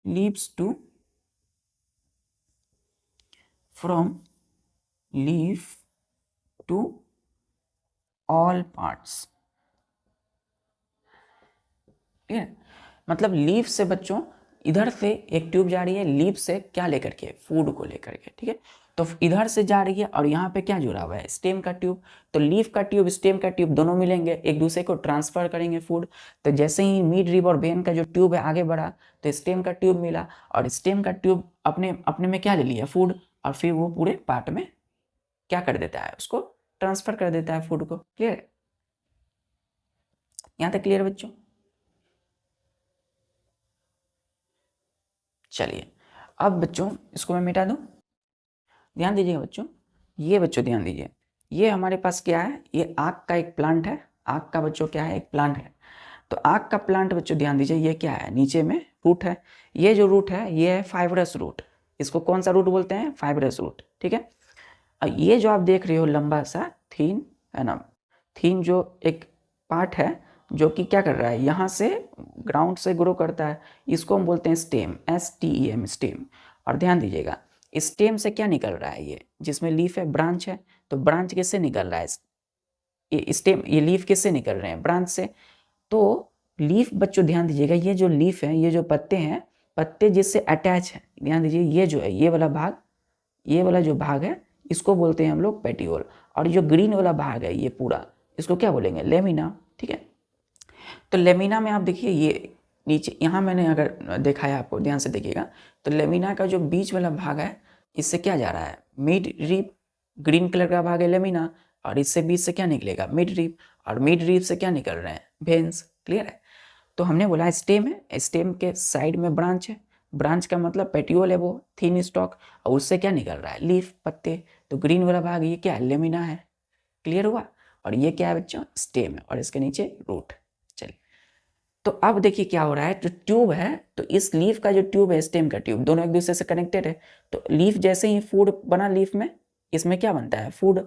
leaves to, from leaf to all parts. ठीक है, मतलब लीफ से बच्चों इधर से एक ट्यूब जा रही है, लीफ से क्या लेकर के? फूड को लेकर के, ठीक है। तो इधर से जा रही है और यहाँ पे क्या जुड़ा हुआ है? स्टेम का ट्यूब। तो लीफ का ट्यूब, स्टेम का ट्यूब दोनों मिलेंगे, एक दूसरे को ट्रांसफर करेंगे फूड। तो जैसे ही मिड रिब और वेन का जो ट्यूब है आगे बढ़ा, तो स्टेम का ट्यूब मिला, और स्टेम का ट्यूब अपने अपने में क्या ले लिया? फूड। और फिर वो पूरे पार्ट में क्या कर देता है? उसको ट्रांसफर कर देता है फूड को। क्लियर है? यहाँ तक क्लियर बच्चों? चलिए, अब बच्चों इसको मैं मिटा दूं। ध्यान दीजिएगा बच्चों, ये बच्चों ध्यान दीजिए, ये हमारे पास क्या है? ये आक का एक प्लांट है। आक का बच्चों क्या है? एक प्लांट है। तो आक का प्लांट बच्चों ध्यान दीजिए, ये क्या है? नीचे में रूट है। ये जो रूट है ये है फाइब्रस रूट। इसको कौन सा रूट बोलते हैं? फाइब्रस रूट, ठीक है। और ये जो आप देख रहे हो लंबा सा थीन है ना, थीन जो एक पार्ट है जो कि क्या कर रहा है? यहाँ से ग्राउंड से ग्रो करता है, इसको हम बोलते हैं स्टेम, STEM, स्टेम। और ध्यान दीजिएगा, स्टेम से क्या निकल रहा है? ये जिसमें लीफ है, ब्रांच है, तो ब्रांच किससे निकल रहा है? ये स्टेम, ये लीफ किससे निकल रहे हैं? ब्रांच से। तो लीफ बच्चों ध्यान दीजिएगा, ये जो लीफ है, ये जो पत्ते हैं, पत्ते जिससे अटैच है, ध्यान दीजिए, ये जो है, ये वाला भाग, ये वाला जो भाग है, इसको बोलते हैं हम लोग पेटियोल। और जो ग्रीन वाला भाग है ये पूरा, इसको क्या बोलेंगे? लेमिना, ठीक है। तो लेमिना में आप देखिए, ये नीचे यहाँ मैंने अगर देखा है आपको, ध्यान से देखिएगा, तो लेमिना का जो बीच वाला भाग है, इससे क्या जा रहा है? मिड रीप, ग्रीन कलर का भाग है लेमिना, और इससे बीच से क्या निकलेगा? मिड रीप, और मिड रीप से क्या निकल रहे हैं? वेन्स। क्लियर है? तो हमने बोला स्टेम है, स्टेम के साइड में ब्रांच है, ब्रांच का मतलब पेटियोल है, वो थीन स्टॉक, और उससे क्या निकल रहा है? लीफ, पत्ते। तो ग्रीन वाला भाग ये क्या है? लेमिना है। क्लियर हुआ? और ये क्या है बच्चों? स्टेम है, और इसके नीचे रूट। चलिए, तो अब देखिए क्या हो रहा है, जो ट्यूब है, तो इस लीफ का जो ट्यूब है, स्टेम का ट्यूब, दोनों एक दूसरे से कनेक्टेड है। तो लीफ जैसे ही फूड बना लीफ में, इसमें क्या बनता है? फूड,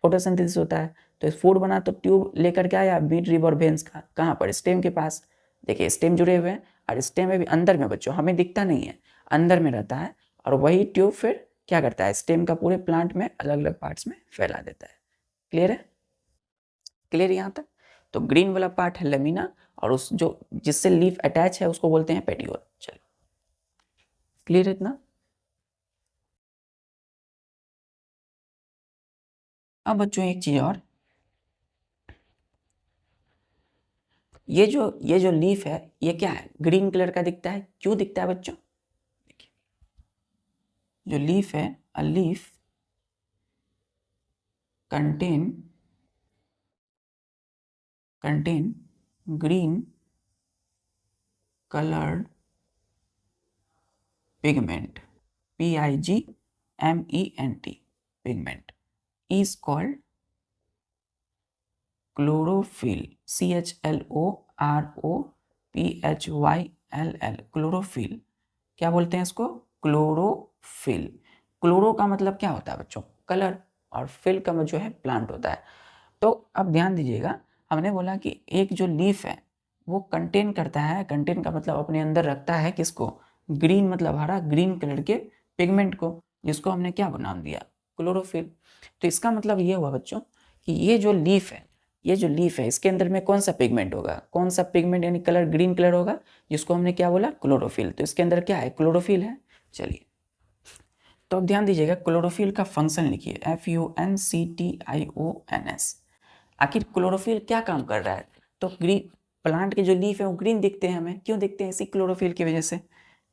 फोटोसिंथेसिस होता है। तो फूड बना तो ट्यूब लेकर के आया मिड रिब और वेन्स का, कहाँ पर? स्टेम के पास। देखिए स्टेम जुड़े हुए हैं, और स्टेम में भी अंदर में बच्चों, हमें दिखता नहीं है, अंदर में रहता है, और वही ट्यूब फिर क्या करता है? स्टेम का पूरे प्लांट में अलग अलग पार्ट्स में फैला देता है। क्लियर है? क्लियर यहाँ तक? तो ग्रीन वाला पार्ट है लेमिना, और उस जो जिससे लीफ अटैच है उसको बोलते हैं पेटियोल। चलिए, क्लियर है इतना? अब बच्चों एक चीज और, ये जो लीफ है, ये क्या है? ग्रीन कलर का दिखता है। क्यों दिखता है बच्चों? देखिए, जो लीफ है, a leaf contain green colored pigment, PIGMENT, pigment is called chlorophyll, CHLOROPHYLL, chlorophyll. क्या बोलते हैं इसको? क्लोरोफिल। क्लोरो का मतलब क्या होता है बच्चों? कलर, और फिल का जो है प्लांट होता है। तो अब ध्यान दीजिएगा, हमने बोला कि एक जो लीफ है वो कंटेन करता है, कंटेन का मतलब अपने अंदर रखता है किसको? ग्रीन मतलब हरा, ग्रीन कलर के पिगमेंट को, जिसको हमने क्या नाम दिया? क्लोरोफिल। तो इसका मतलब ये हुआ बच्चों कि ये जो लीफ है, ये जो लीफ है इसके अंदर में कौन सा पिगमेंट होगा, कौन सा पिगमेंट यानी कलर ग्रीन कलर होगा, जिसको हमने क्या बोला, क्लोरोफिल। तो इसके अंदर क्या है, क्लोरोफिल है। चलिए तो अब ध्यान दीजिएगा, क्लोरोफिल का फंक्शन लिखिए, FUNCTIONS। आखिर क्लोरोफिल क्या काम कर रहा है, तो ग्रीन प्लांट के जो लीफ है वो ग्रीन दिखते हैं हमें, क्यों दिखते हैं, इसी क्लोरोफिल की वजह से।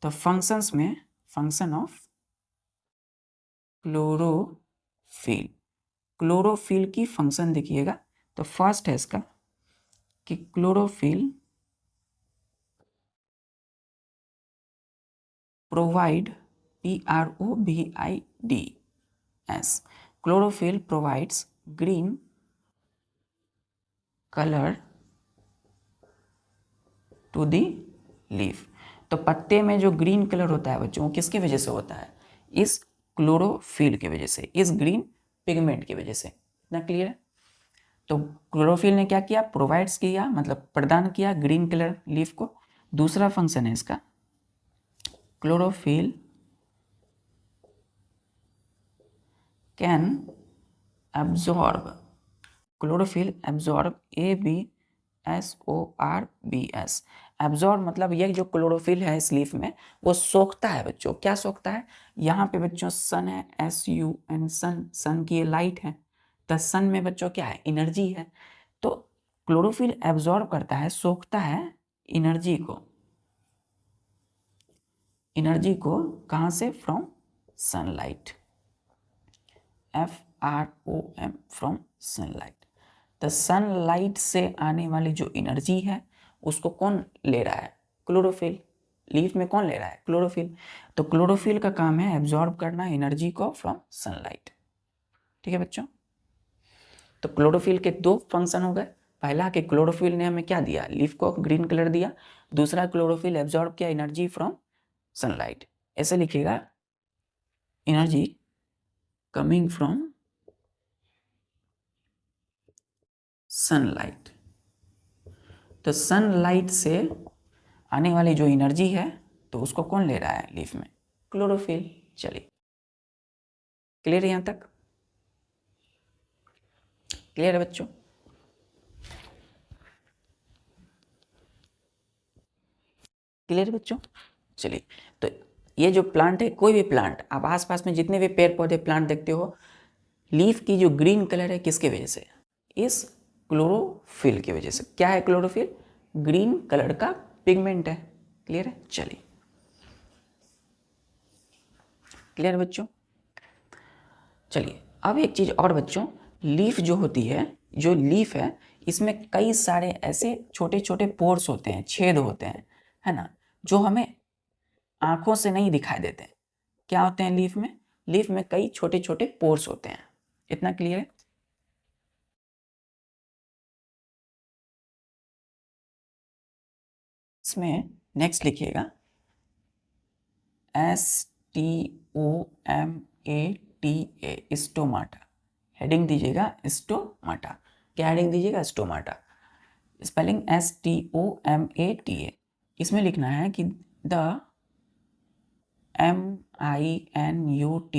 तो फंक्शंस में फंक्शन ऑफ क्लोरोफिल, क्लोरोफिल की फंक्शन देखिएगा। तो फर्स्ट है इसका कि chlorophyll provide, PROVIDS, chlorophyll provides green color to the leaf। तो पत्ते में जो ग्रीन कलर होता है बच्चों, किसकी वजह से होता है, इस क्लोरोफिल की वजह से, इस ग्रीन पिगमेंट की वजह से। इतना क्लियर है। तो क्लोरोफिल ने क्या किया, प्रोवाइड्स किया, मतलब प्रदान किया ग्रीन कलर लीफ को। दूसरा फंक्शन है इसका, chlorophyll can absorb, chlorophyll absorb, ABSORBS, absorb मतलब ये जो क्लोरोफिल है इस लीफ में वो सोखता है बच्चों। क्या सोखता है, यहाँ पे बच्चों सन है, SUN, सन, सन की ये लाइट है। तो सन में बच्चों क्या है, एनर्जी है। तो क्लोरोफिल एब्जॉर्ब करता है, सोखता है एनर्जी को, एनर्जी को कहाँ से, from sunlight, FROM, from sunlight. तो सनलाइट से आने वाली जो एनर्जी है उसको कौन ले रहा है, क्लोरोफिल। लीफ में कौन ले रहा है, क्लोरोफिल। तो क्लोरोफिल का काम है एब्जॉर्ब करना एनर्जी को फ्रॉम सनलाइट। ठीक है बच्चों। तो क्लोरोफिल के दो फंक्शन हो गए, पहला कि क्लोरोफिल ने हमें क्या दिया, लीफ को ग्रीन कलर दिया। दूसरा क्लोरोफिल एब्जॉर्ब किया एनर्जी फ्रॉम सनलाइट। ऐसे लिखिएगा, एनर्जी कमिंग फ्रॉम सनलाइट। तो सनलाइट से आने वाली जो एनर्जी है तो उसको कौन ले रहा है लीफ में, क्लोरोफिल। चलिए क्लियर है, यहां तक क्लियर है बच्चों। क्लियर है बच्चों। चलिए तो ये जो प्लांट है, कोई भी प्लांट आप आसपास में जितने भी पेड़ पौधे प्लांट देखते हो, लीफ की जो ग्रीन कलर है किसकी वजह से, इस क्लोरोफिल की वजह से। क्या है क्लोरोफिल, ग्रीन कलर का पिगमेंट है। क्लियर है। चलिए क्लियर बच्चों। चलिए अब एक चीज और बच्चों, लीफ जो होती है, जो लीफ है इसमें कई सारे ऐसे छोटे छोटे पोर्स होते हैं, छेद होते हैं, है ना, जो हमें आंखों से नहीं दिखाई देते। क्या होते हैं लीफ में, लीफ में कई छोटे छोटे पोर्स होते हैं। इतना क्लियर है। इसमें नेक्स्ट लिखिएगा, STOMATA, स्टोमाटा। हेडिंग दीजिएगा स्टोमाटा। क्या हेडिंग दीजिएगा, स्टोमाटा। Spelling STOMATA। इसमें लिखना है कि the MINUT,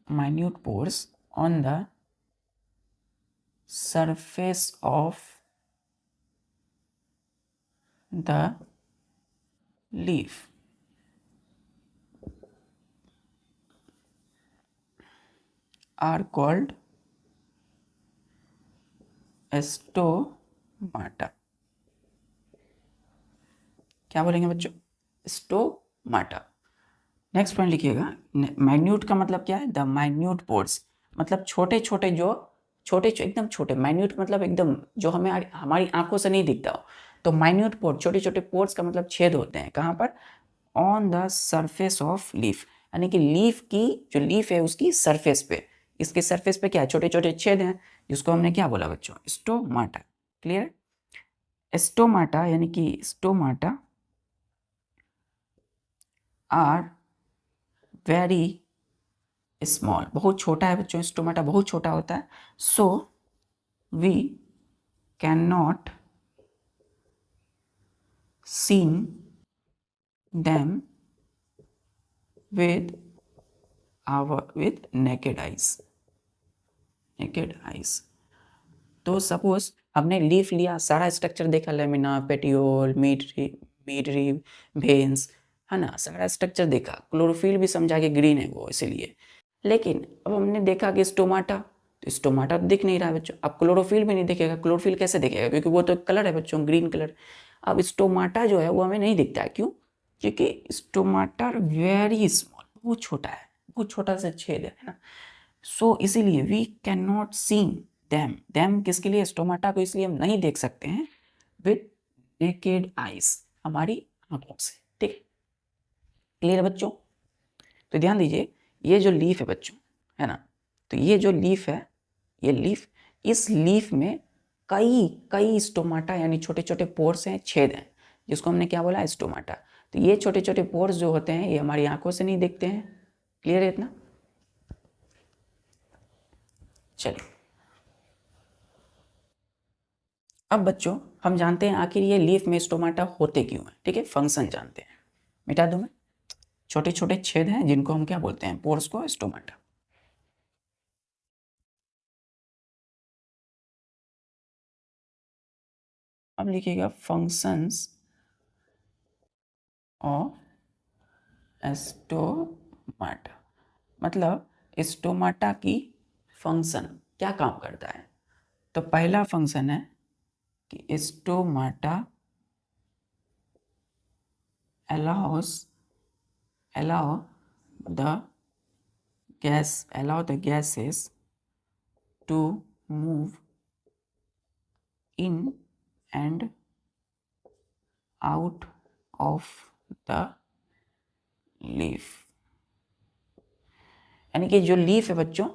minute pores on the surface of the leaf are called stomata. क्या बोलेंगे बच्चों, स्टोमाटा। नेक्स्ट पॉइंट लिखिएगा, माइन्यूट का मतलब क्या है, द माइन्यूट पोर्स, मतलब छोटे छोटे जो एकदम छोटे, माइन्यूट मतलब एकदम जो हमें हमारी आंखों से नहीं दिखता हो। तो माइन्यूट पोर्स, छोटे छोटे पोर्स का मतलब छेद होते हैं, कहाँ पर, on the surface of leaf, यानी कि लीफ की जो लीफ है उसकी सरफेस पे, इसके सरफेस पे क्या है, छोटे छोटे छेद हैं, जिसको हमने क्या बोला बच्चों, स्टोमाटा। क्लियर। स्टोमाटा यानी कि स्टोमाटा आर वेरी स्मॉल, बहुत छोटा है बच्चों, स्टोमाटा बहुत छोटा होता है। So we can not seen them with naked eyes। Naked eyes. तो सपोज हमने लीफ लिया, सारा स्ट्रक्चर देखा, lamina, petiole, midrib, veins, है ना, सारा स्ट्रक्चर देखा, क्लोरोफिल भी समझा कि ग्रीन है वो इसीलिए। लेकिन अब हमने देखा कि स्टोमाटा, तो स्टोमाटा दिख नहीं रहा है बच्चों। अब क्लोरोफिल भी नहीं दिखेगा, क्लोरोफिल कैसे दिखेगा, क्योंकि वो तो कलर है बच्चों, ग्रीन कलर। अब स्टोमाटा जो है वो हमें नहीं दिखता है, क्यों? क्योंकि स्टोमाटा वेरी स्मॉल, बहुत छोटा है, बहुत छोटा सा छेद है ना। सो इसीलिए we can not see them किसके लिए? स्टोमाटा को इसलिए हम नहीं देख सकते हैं विद नेकेड आइज, हमारी आंखों से। ठीक, क्लियर बच्चों? तो ध्यान दीजिए, ये जो लीफ है बच्चों, है ना, तो ये जो लीफ है, ये लीफ, इस लीफ में कई कई स्टोमाटा यानी छोटे छोटे पोर्स हैं, छेद हैं, जिसको हमने क्या बोला? स्टोमाटा। तो ये छोटे छोटे पोर्स जो होते हैं ये हमारी आंखों से नहीं दिखते हैं। क्लियर है इतना? चलिए, अब बच्चों हम जानते हैं आखिर ये लीफ में स्टोमाटा होते क्यों हैं। ठीक है, फंक्शन जानते हैं। मिटा दूं मैं? छोटे छोटे छेद हैं जिनको हम क्या बोलते हैं? पोर्स को स्टोमाटा। अब लिखिएगा फंक्शंस ऑफ स्टोमाटा, मतलब स्टोमाटा की फंक्शन क्या काम करता है। तो पहला फंक्शन है कि stomata allow the gases to move in and out of the leaf। यानी कि जो लीफ है बच्चों,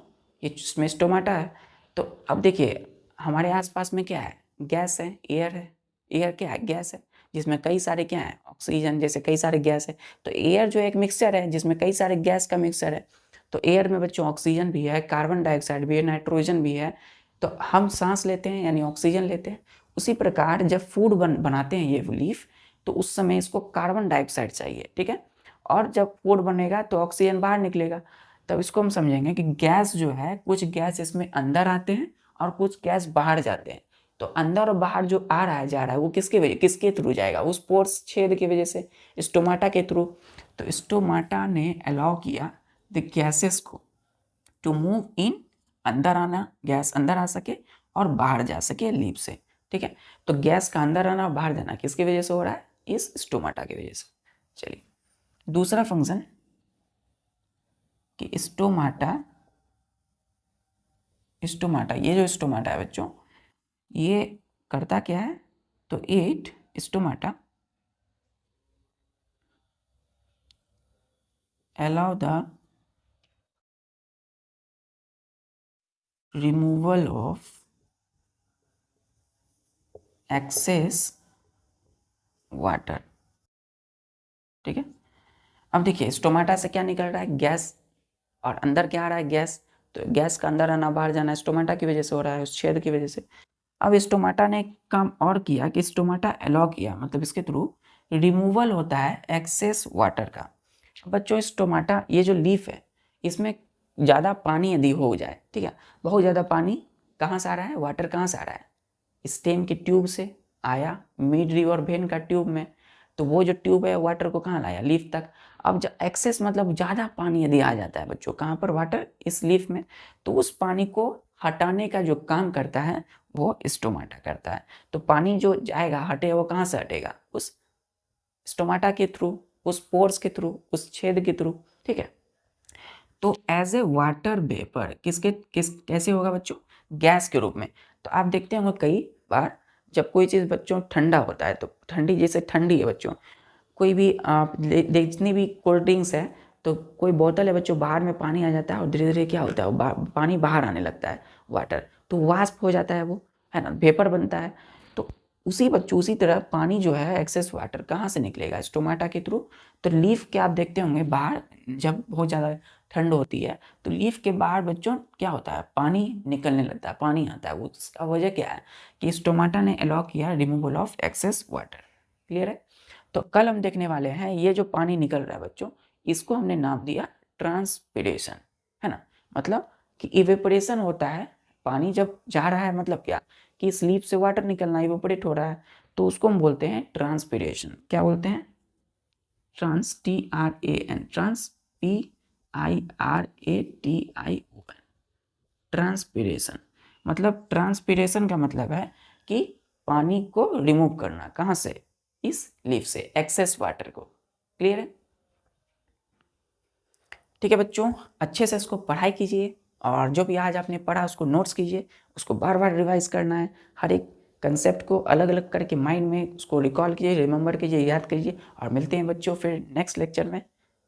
ये इसमें स्टोमाटा है। तो अब देखिए हमारे आसपास में क्या है? गैस है, एयर है। एयर क्या है? गैस है, जिसमें कई सारे क्या है? ऑक्सीजन जैसे कई सारे गैस है। तो एयर जो एक मिक्सचर है जिसमें कई सारे गैस का मिक्सचर है। तो एयर में बच्चों ऑक्सीजन भी है, कार्बन डाइऑक्साइड भी है, नाइट्रोजन भी है। तो हम सांस लेते हैं यानी ऑक्सीजन लेते हैं। उसी प्रकार जब फूड बनाते हैं ये लीफ, तो उस समय इसको कार्बन डाइऑक्साइड चाहिए। ठीक है, और जब फूड बनेगा तो ऑक्सीजन बाहर निकलेगा। तब इसको हम समझेंगे कि गैस जो है, कुछ गैस इसमें अंदर आते हैं और कुछ गैस बाहर जाते हैं। तो अंदर और बाहर जो आ रहा है जा रहा है वो किसके थ्रू जाएगा? उस पोर्स छेद की वजह से, स्टोमाटा के थ्रू। तो स्टोमाटा ने अलाउ किया द गैसेस को टू मूव इन, अंदर आना, गैस अंदर आ सके और बाहर जा सके लीफ से। ठीक है, तो गैस का अंदर आना बाहर जाना किसकी वजह से हो रहा है? इस स्टोमाटा की वजह से। चलिए, दूसरा फंक्शन कि स्टोमाटा, ये जो स्टोमाटा है बच्चों, ये करता क्या है? तो it stomata allow the removal of excess water। ठीक है, अब देखिए स्टोमाटा से क्या निकल रहा है? गैस, और अंदर क्या आ रहा है? गैस। तो गैस का अंदर आना बाहर जाना स्टोमाटा की वजह से हो रहा है, उस छेद की वजह से। अब स्टोमाटा ने काम और किया कि स्टोमाटा अलाउ किया, मतलब इसके थ्रू रिमूवल होता है एक्सेस वाटर का। बच्चों स्टोमाटा, ये जो लीफ है इसमें ज़्यादा पानी यदि हो जाए, ठीक है, बहुत ज़्यादा पानी कहाँ से आ रहा है? वाटर कहाँ से आ रहा है? स्टेम के ट्यूब से आया, मिड रीव और वेन का ट्यूब में। तो वो जो ट्यूब है वाटर को कहाँ लाया? लीफ तक। अब जब एक्सेस मतलब ज़्यादा पानी यदि आ जाता है बच्चों, कहाँ पर? वाटर, इस लीफ में। तो उस पानी को हटाने का जो काम करता है वो स्टोमाटा करता है। तो पानी जो जाएगा हटे, वो कहाँ से हटेगा? उस स्टोमाटा के थ्रू, उस पोर्स के थ्रू, उस छेद के थ्रू। ठीक है, तो एज ए वाटर वेपर कैसे होगा बच्चों? गैस के रूप में। तो आप देखते होंगे कई बार जब कोई चीज़ बच्चों ठंडा होता है, तो ठंडी, जैसे ठंडी है बच्चों, कोई भी आप जितनी भी कोल्ड ड्रिंक्स है, तो कोई बोतल है बच्चों, बाहर में पानी आ जाता है और धीरे धीरे क्या होता है? पानी बाहर आने लगता है, वाटर, तो वाष्प हो जाता है वो, है ना, वेपर बनता है। तो उसी तरह पानी जो है, एक्सेस वाटर कहाँ से निकलेगा? स्टोमाटा के थ्रू। तो लीफ के आप देखते होंगे बाहर जब बहुत ज़्यादा ठंड होती है तो लीफ के बाहर बच्चों क्या होता है? पानी निकलने लगता है, पानी आता है। उसका वजह क्या है? कि स्टोमाटा ने अलाउ किया removal of excess water. Clear है? तो कल हम देखने वाले हैं ये जो पानी निकल रहा है बच्चों, इसको हमने नाम दिया ट्रांसपिरेशन, है ना, मतलब कि इवेपोरेशन होता है पानी जब जा रहा है मतलब क्या कि इस लीफ से वाटर निकलना, इवेपोरेट हो रहा है, तो उसको हम बोलते हैं ट्रांसपिरेशन। क्या बोलते हैं? Trans, TRAN, trans, PIRATION, transpiration. मतलब ट्रांसपिरेशन का मतलब है कि पानी को रिमूव करना। कहाँ से? इस लीफ से, एक्सेस वाटर को। क्लियर है? ठीक है बच्चों, अच्छे से इसको पढ़ाई कीजिए और जो भी आज आपने पढ़ा उसको नोट्स कीजिए, उसको बार बार रिवाइज करना है। हर एक कंसेप्ट को अलग अलग करके माइंड में उसको रिकॉल कीजिए, रिमेंबर कीजिए, याद कीजिए। और मिलते हैं बच्चों फिर नेक्स्ट लेक्चर में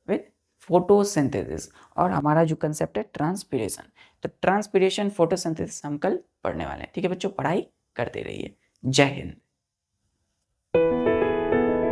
विद फोटोसिंथेसिस और हमारा जो कंसेप्ट है ट्रांसपिरेशन। तो ट्रांसपिरेशन, फोटोसिंथेसिस हम कल पढ़ने वाले हैं। ठीक है बच्चों, पढ़ाई करते रहिए। जय हिंद।